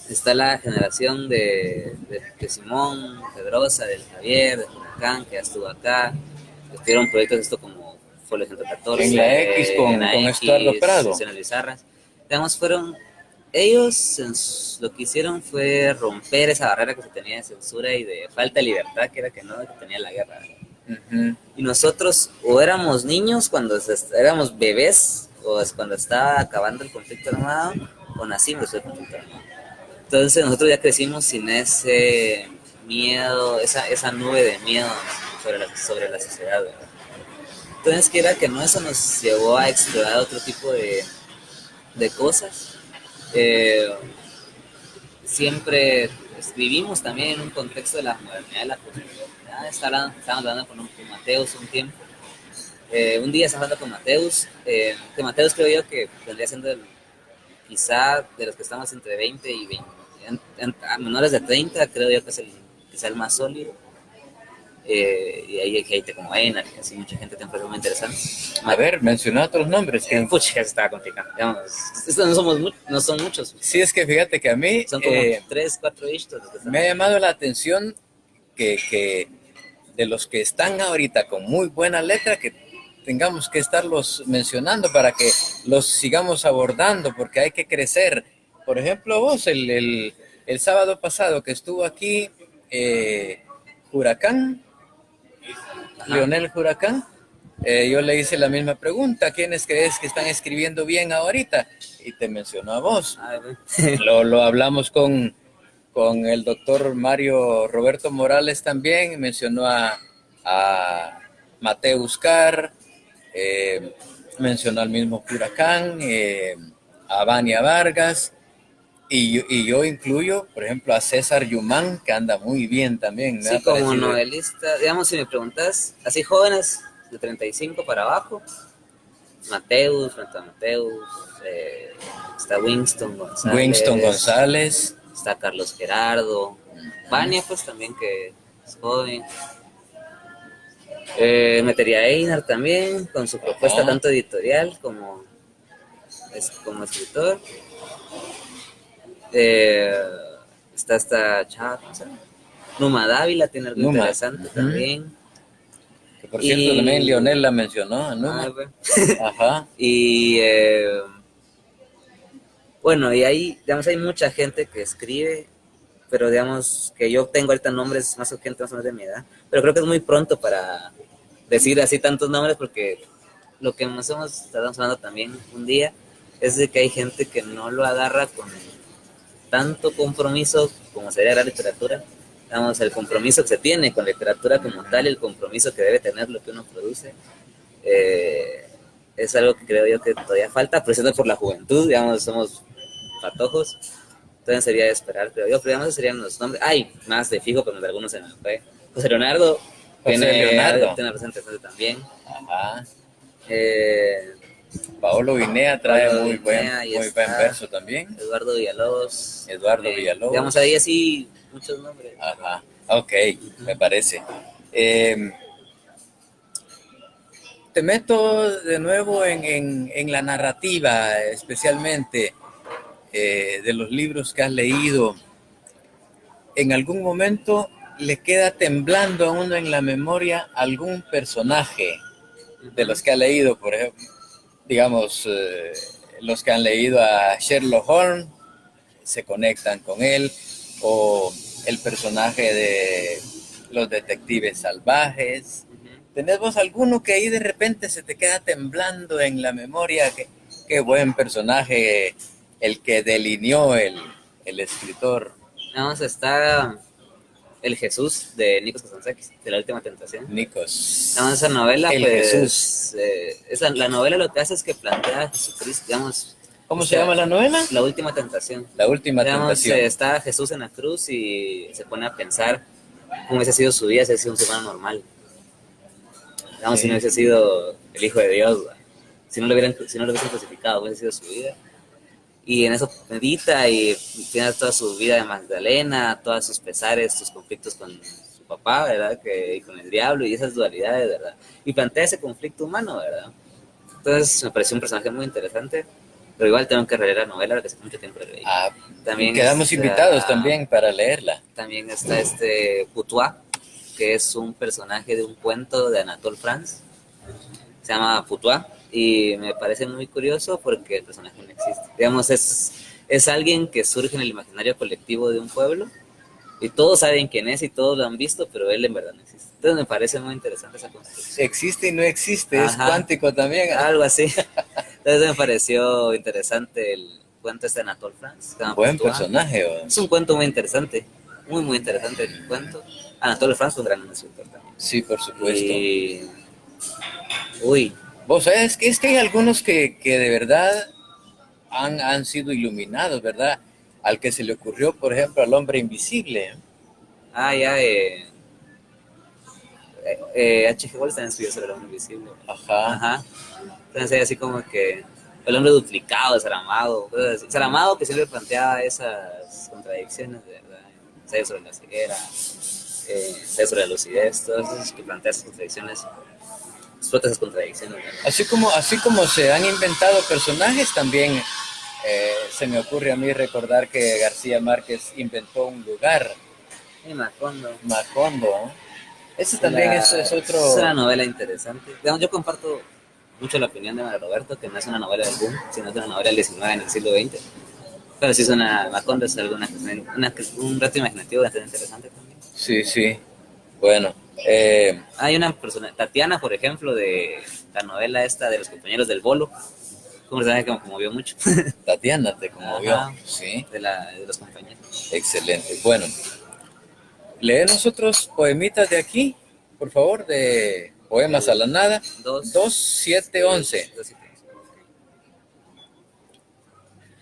está la generación de Simón, Pedrosa, del Javier, de Huracán, que ya estuvo acá, estuvieron proyectos esto como Folio En 114, la X en la con Estuardo X, Prado. Sesiones Bizarras. Digamos, ellos lo que hicieron fue romper esa barrera que se tenía de censura y de falta de libertad, que era que no, que tenía la guerra. Uh-huh. Y nosotros o éramos niños cuando éramos bebés, o es cuando estaba acabando el conflicto armado, o nacimos después del conflicto armado. Entonces nosotros ya crecimos sin ese miedo, esa nube de miedo sobre la sociedad, ¿verdad? Entonces, quiera que no, eso nos llevó a explorar otro tipo de cosas. Siempre vivimos también en un contexto de la modernidad, de la posmodernidad. Estábamos hablando con Mateus un tiempo. Un día estaba hablando con Mateus, que Mateus creo yo que vendría siendo quizá de los que estamos entre 20 y 20, a menores de 30, creo yo que es quizá el más sólido. Y ahí hay gente como Einar, y así mucha gente te parece muy interesante. A ver, menciona otros nombres. Pucha, que se estaba complicando. Digamos, estos no son muchos. Sí, es que fíjate que a mí Son como 3, 4 istos. me ha llamado la atención que de los que están ahorita con muy buena letra, que tengamos que estarlos mencionando para que los sigamos abordando, porque hay que crecer. Por ejemplo, vos, el sábado pasado que estuvo aquí Huracán, Leonel Huracán, yo le hice la misma pregunta: ¿quiénes crees que están escribiendo bien ahorita? Y te mencionó a vos. Lo hablamos con el doctor Mario Roberto Morales también, mencionó a Mateus Carr, mencionó al mismo Huracán, a Vania Vargas, y yo incluyo, por ejemplo, a César Yumán, que anda muy bien también. Sí, como novelista, digamos, si me preguntas, así jóvenes, de 35 para abajo, Mateus, frente a Mateus, está Winston González, está Carlos Gerardo, Vania, pues también, que es joven. Metería a Einar también, con su propuesta tanto editorial como escritor. Está esta chava, ¿cómo se llama? Numa Dávila tiene algo interesante también. Que por cierto también Leonel la mencionó, Numa. Ajá. Y bueno, y ahí, digamos, hay mucha gente que escribe, pero digamos que yo tengo ahorita nombres más o gente más o menos de mi edad, pero creo que es muy pronto para decir así tantos nombres, porque lo que nos estamos hablando también un día es de que hay gente que no lo agarra con tanto compromiso como sería la literatura. Digamos, el compromiso que se tiene con la literatura como tal y el compromiso que debe tener lo que uno produce, es algo que creo yo que todavía falta, precisamente por la juventud, digamos, somos patojos, entonces sería de esperar, creo yo, pero digamos serían los nombres, más de fijo, pero de algunos se me fue. José Leonardo tiene presente también. Ajá. Paolo Vinea trae muy buen verso también. Eduardo Villalobos. Villalobos. Digamos ahí así muchos nombres. Ajá, ok, me parece. Te meto de nuevo en la narrativa, especialmente de los libros que has leído. ¿En algún momento le queda temblando a uno en la memoria algún personaje de los que ha leído? Por ejemplo, digamos, los que han leído a Sherlock Holmes se conectan con él, o el personaje de los detectives salvajes. ¿Tenés vos alguno que ahí de repente se te queda temblando en la memoria? Qué buen personaje el que delineó el escritor. Vamos a estar El Jesús de Nikos Kazantzakis, de La Última Tentación. Nikos. No, esa novela, El pues, Jesús. la novela lo que hace es que plantea a Jesucristo, digamos. ¿Cómo se llama la novela? La Última Tentación. La Última Digamos, Tentación. está Jesús en la cruz y se pone a pensar cómo hubiese sido su vida si hubiese sido un ser humano normal. Digamos, si no hubiese sido el Hijo de Dios, ¿verdad? Si no lo hubiesen crucificado, hubiese sido su vida. Y en eso medita y tiene toda su vida de Magdalena, todos sus pesares, sus conflictos con su papá, ¿verdad? Y con el diablo y esas dualidades, ¿verdad? Y plantea ese conflicto humano, ¿verdad? Entonces me pareció un personaje muy interesante, pero igual tengo que releer la novela porque hace mucho tiempo la leí. También quedamos invitados también para leerla. También está Putois, que es un personaje de un cuento de Anatole France, se llama Putois. Y me parece muy curioso porque el personaje no existe. Digamos, es alguien que surge en el imaginario colectivo de un pueblo y todos saben quién es y todos lo han visto, pero él en verdad no existe. Entonces me parece muy interesante esa construcción. Existe y no existe, es cuántico también. Algo así. Entonces me pareció interesante el cuento de Anatole France. Buen personaje. Es un cuento muy interesante, muy muy interesante el cuento. Anatole France fue un gran escritor también. Sí, por supuesto. Uy. Vos sabés que es que hay algunos que de verdad han sido iluminados, ¿verdad? Al que se le ocurrió, por ejemplo, al hombre invisible. H.G. Wells también escribió sobre el hombre invisible. Ajá. Entonces hay así como que el hombre duplicado, Saramago que siempre planteaba esas contradicciones, ¿verdad? Ensayo sobre la ceguera, ensayo sobre la lucidez, todos esos que plantean esas contradicciones. Explota esas contradicciones, ¿verdad? Así como se han inventado personajes, también se me ocurre a mí recordar que García Márquez inventó un lugar. Macondo. Macondo. Ese también es otro... Es una novela interesante. Digamos, yo comparto mucho la opinión de Manuel Roberto, que no es una novela del boom, sino es una novela del 19 en el siglo XX. Pero sí Macondo es un reto imaginativo bastante interesante también. Sí. Bueno. Hay una persona, Tatiana, por ejemplo, de la novela esta de Los compañeros del bolo. Un personaje que me conmovió mucho. Tatiana te conmovió. Sí. De los compañeros. Excelente. Bueno, léenos otros poemitas de aquí, por favor, de Poemas a la Nada. 2711.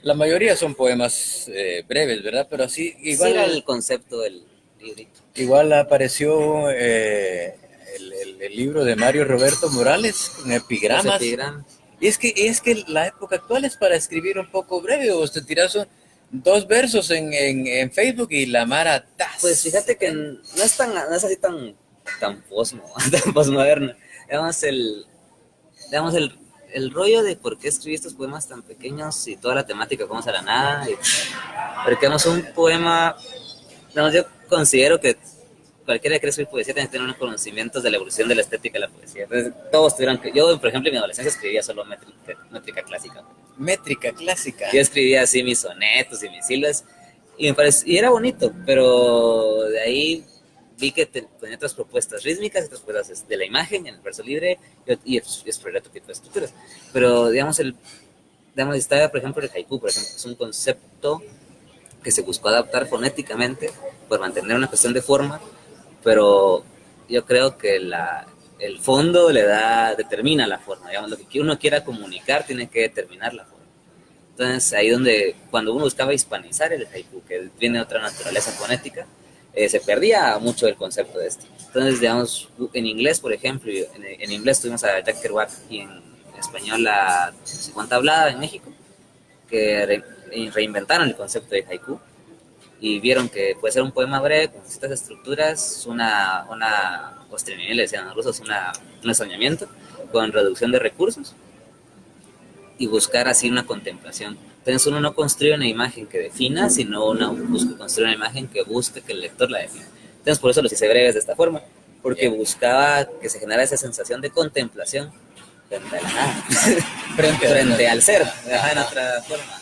La mayoría son poemas breves, ¿verdad? Pero así, igual. Sí, era el concepto del librito. Igual apareció el libro de Mario Roberto Morales, con epigramas. Y es que la época actual es para escribir un poco breve, o te tiras 2 versos en Facebook y la mara ¡tas! Pues fíjate que no es así tan posmoderno. Digamos, el rollo de por qué escribí estos poemas tan pequeños y toda la temática, cómo se la nada. Porque es un poema, yo considero que cualquiera que quiera escribir poesía tiene que tener unos conocimientos de la evolución de la estética de la poesía. Entonces, todos tuvieron que... Yo, por ejemplo, en mi adolescencia escribía solo métrica clásica. Métrica clásica. Yo escribía así mis sonetos y mis silvas y y era bonito, pero de ahí vi que tenía otras propuestas rítmicas, otras propuestas de la imagen en el verso libre y exploré otro tipo de estructuras. Pero, digamos, está, por ejemplo, el haiku, por ejemplo, es un concepto que se buscó adaptar fonéticamente por mantener una cuestión de forma, pero yo creo que el fondo determina la forma. Digamos, lo que uno quiera comunicar tiene que determinar la forma. Entonces, ahí donde, cuando uno buscaba hispanizar el haiku, que tiene otra naturaleza fonética, se perdía mucho el concepto de esto. Entonces, digamos, en inglés, por ejemplo, en inglés tuvimos a Jack Kerouac y en español a Juan Tablada en México, que reinventaron el concepto de haiku y vieron que puede ser un poema breve con ciertas estructuras, una le decían los rusos, un ensañamiento con reducción de recursos y buscar así una contemplación. Entonces uno no construye una imagen que defina, sino busca construir una imagen que busque que el lector la defina. Entonces por eso los hice breves de esta forma, porque buscaba que se generara esa sensación de contemplación frente a la nada, frente al ser, en otra forma.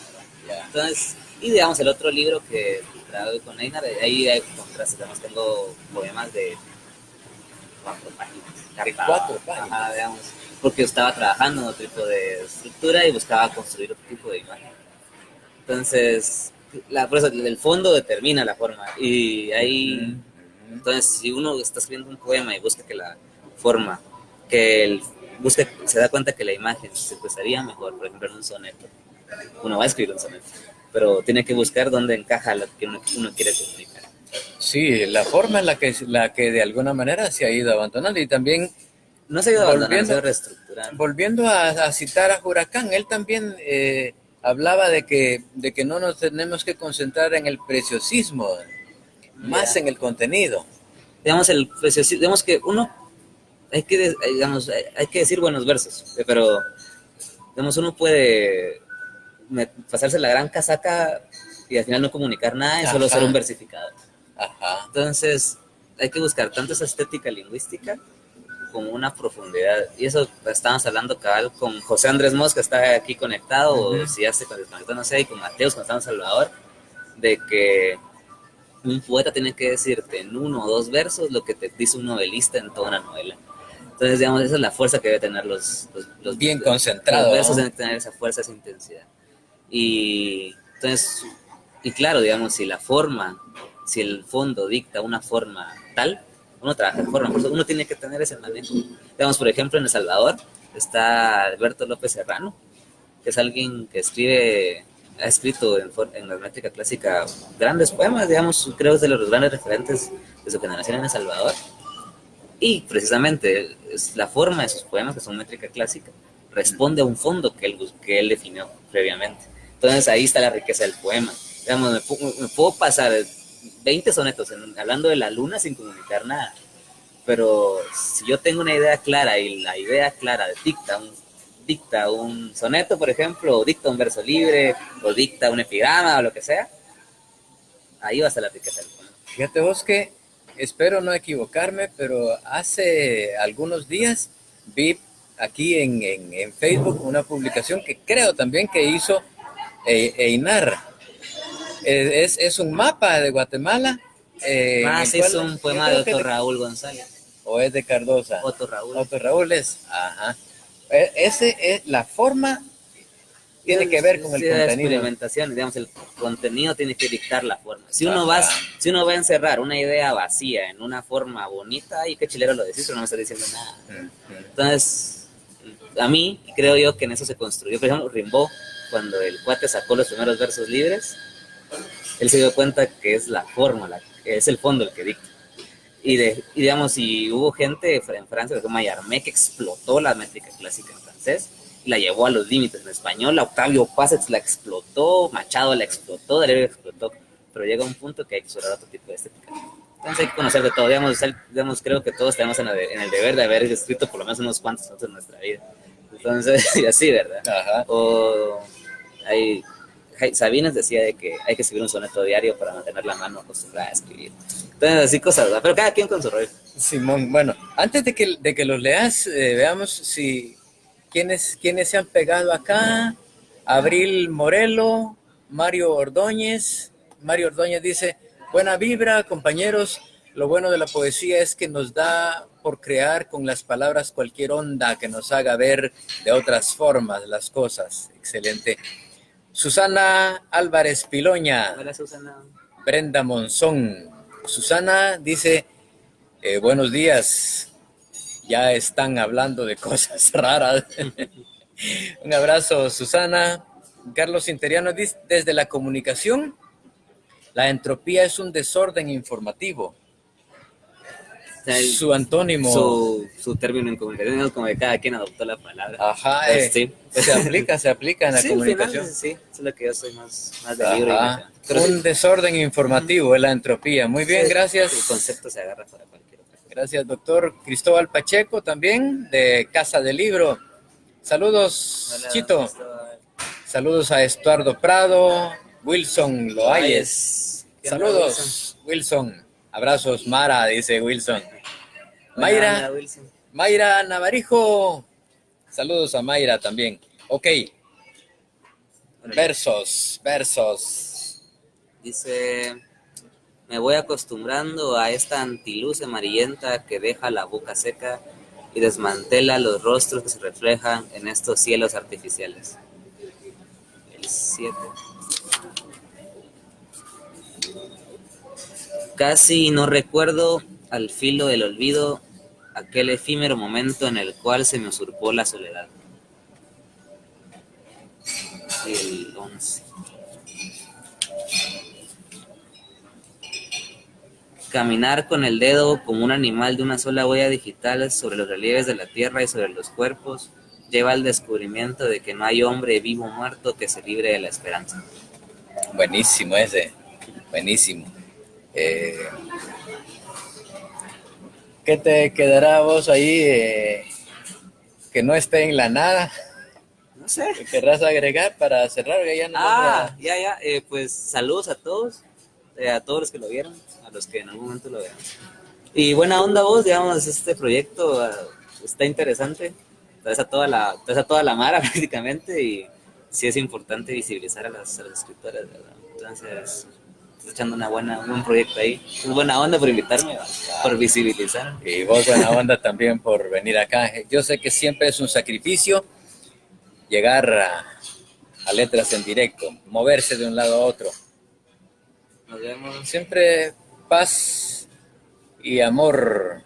Entonces, y digamos el otro libro que trabajo con Einar, ahí hay contrastes, tengo poemas de 4 páginas. ¿De 4 páginas? Ajá, digamos, porque yo estaba trabajando en otro tipo de estructura y buscaba construir otro tipo de imagen. Entonces, por eso el fondo determina la forma y ahí Entonces, si uno está escribiendo un poema y busca que la forma, se da cuenta que la imagen se expresaría mejor, por ejemplo, en un soneto. Uno va a escribir un soneto, pero tiene que buscar dónde encaja lo que uno quiere comunicar. Sí, la forma en la que de alguna manera se ha ido abandonando y también No se ha ido abandonando, se ha ido reestructurando. volviendo a citar a Huracán, él también hablaba de que no nos tenemos que concentrar en el preciosismo, más en el contenido. Digamos, digamos que uno hay que decir buenos versos, pero digamos, uno puede pasarse la gran casaca y al final no comunicar nada y solo ser un versificador. Ajá. Entonces, hay que buscar tanto esa estética lingüística como una profundidad. Y eso estábamos hablando cabal con José Andrés Mosca, está aquí conectado, o si ya se desconectó, no sé, y con Mateus, cuando estamos en Salvador, de que un poeta tiene que decirte en 1 o 2 versos lo que te dice un novelista en toda una novela. Entonces, digamos, esa es la fuerza que debe tener los bien concentrados. Los versos, ¿no? Deben tener esa fuerza, esa intensidad. Y entonces, y claro, digamos, si el fondo dicta una forma tal, uno trabaja de forma, uno tiene que tener ese manejo. Digamos, por ejemplo, en El Salvador está Alberto López Serrano, que es alguien que ha escrito en la métrica clásica grandes poemas, digamos, creo que es de los grandes referentes de su generación en El Salvador. Y precisamente la forma de sus poemas, que son métrica clásica, responde a un fondo que él definió previamente. Entonces ahí está la riqueza del poema. Digamos, me puedo pasar 20 sonetos hablando de la luna sin comunicar nada, pero si yo tengo una idea clara y la idea clara dicta un soneto, por ejemplo, o dicta un verso libre, o dicta un epigrama o lo que sea, ahí va a estar la riqueza del poema. Fíjate vos que, espero no equivocarme, pero hace algunos días vi aquí en Facebook una publicación que creo también que hizo Einar. Es un mapa de Guatemala. Sí, es un poema de Otto Raúl González. ¿O es de Cardosa? Otto Raúl. Otto Raúl es, ajá. Ese es la forma, tiene que ver con el contenido. La experimentación, digamos, el contenido tiene que dictar la forma. Si uno va a encerrar una idea vacía en una forma bonita, ay, qué chilero lo decís, pero no me está diciendo nada. Entonces, a mí, creo yo que en eso se construyó. Por ejemplo, Rimbaud, cuando el cuate sacó los primeros versos libres, él se dio cuenta que es la forma, es el fondo el que dicta. Y digamos, si hubo gente en Francia, como Mallarmé, que explotó la métrica clásica en francés, y la llevó a los límites en español, Octavio Paz la explotó, Machado la explotó, Deleuze la explotó, pero llega un punto que hay que explorar otro tipo de estética. Entonces hay que conocer de todo, digamos creo que todos tenemos en el deber de haber escrito por lo menos unos cuantos sonetos en nuestra vida. Entonces, y así, ¿verdad? Ajá. O Sabines decía de que hay que escribir un soneto diario para mantener la mano acostumbrada a escribir. Entonces, así cosas, ¿verdad? Pero cada quien con su rollo. Simón, bueno, antes de que los leas, veamos quiénes se han pegado acá. Abril Morelo, Mario Ordóñez. Mario Ordóñez dice, buena vibra, compañeros. Lo bueno de la poesía es que nos da por crear con las palabras cualquier onda que nos haga ver de otras formas las cosas. Excelente. Susana Álvarez Piloña. Hola, Susana. Brenda Monzón. Susana dice, buenos días. Ya están hablando de cosas raras. Un abrazo, Susana. Carlos Interiano dice, desde la comunicación, la entropía es un desorden informativo. Su antónimo. Su término en comunicación, es como que cada quien adoptó la palabra. Ajá, sí. Se aplica en la comunicación. Sí, es lo que yo soy más de libro. Un desorden informativo es la entropía. Muy bien, gracias. El concepto se agarra para cualquier otra cosa. Gracias, doctor Cristóbal Pacheco, también de Casa del Libro. Saludos, hola, Chito. Cristóbal. Saludos a Estuardo Prado, Wilson Loayes. Saludos, Wilson. Abrazos, Mara, dice Wilson. Mayra Navarijo. Saludos a Mayra también. Ok. Versos. Dice, me voy acostumbrando a esta antiluz amarillenta que deja la boca seca y desmantela los rostros que se reflejan en estos cielos artificiales. El 7. Casi no recuerdo al filo del olvido aquel efímero momento en el cual se me usurpó la soledad. El 11. Caminar con el dedo como un animal de una sola huella digital sobre los relieves de la tierra y sobre los cuerpos lleva al descubrimiento de que no hay hombre vivo o muerto que se libre de la esperanza. Buenísimo ese, buenísimo. ¿Qué te quedará a vos ahí que no esté en la nada? No sé. ¿Qué querrás agregar para cerrar? Que ya no Ya. Pues saludos a todos los que lo vieron, a los que en algún momento lo vean. Y buena onda vos, digamos, este proyecto está interesante. Traes a toda la mara prácticamente y sí es importante visibilizar a las escritoras, ¿verdad? Entonces, estás echando un buen proyecto ahí. Es buena onda por invitarme, por visibilizar. Y vos buena onda también por venir acá. Yo sé que siempre es un sacrificio llegar a letras en directo, moverse de un lado a otro. Nos vemos. Siempre paz y amor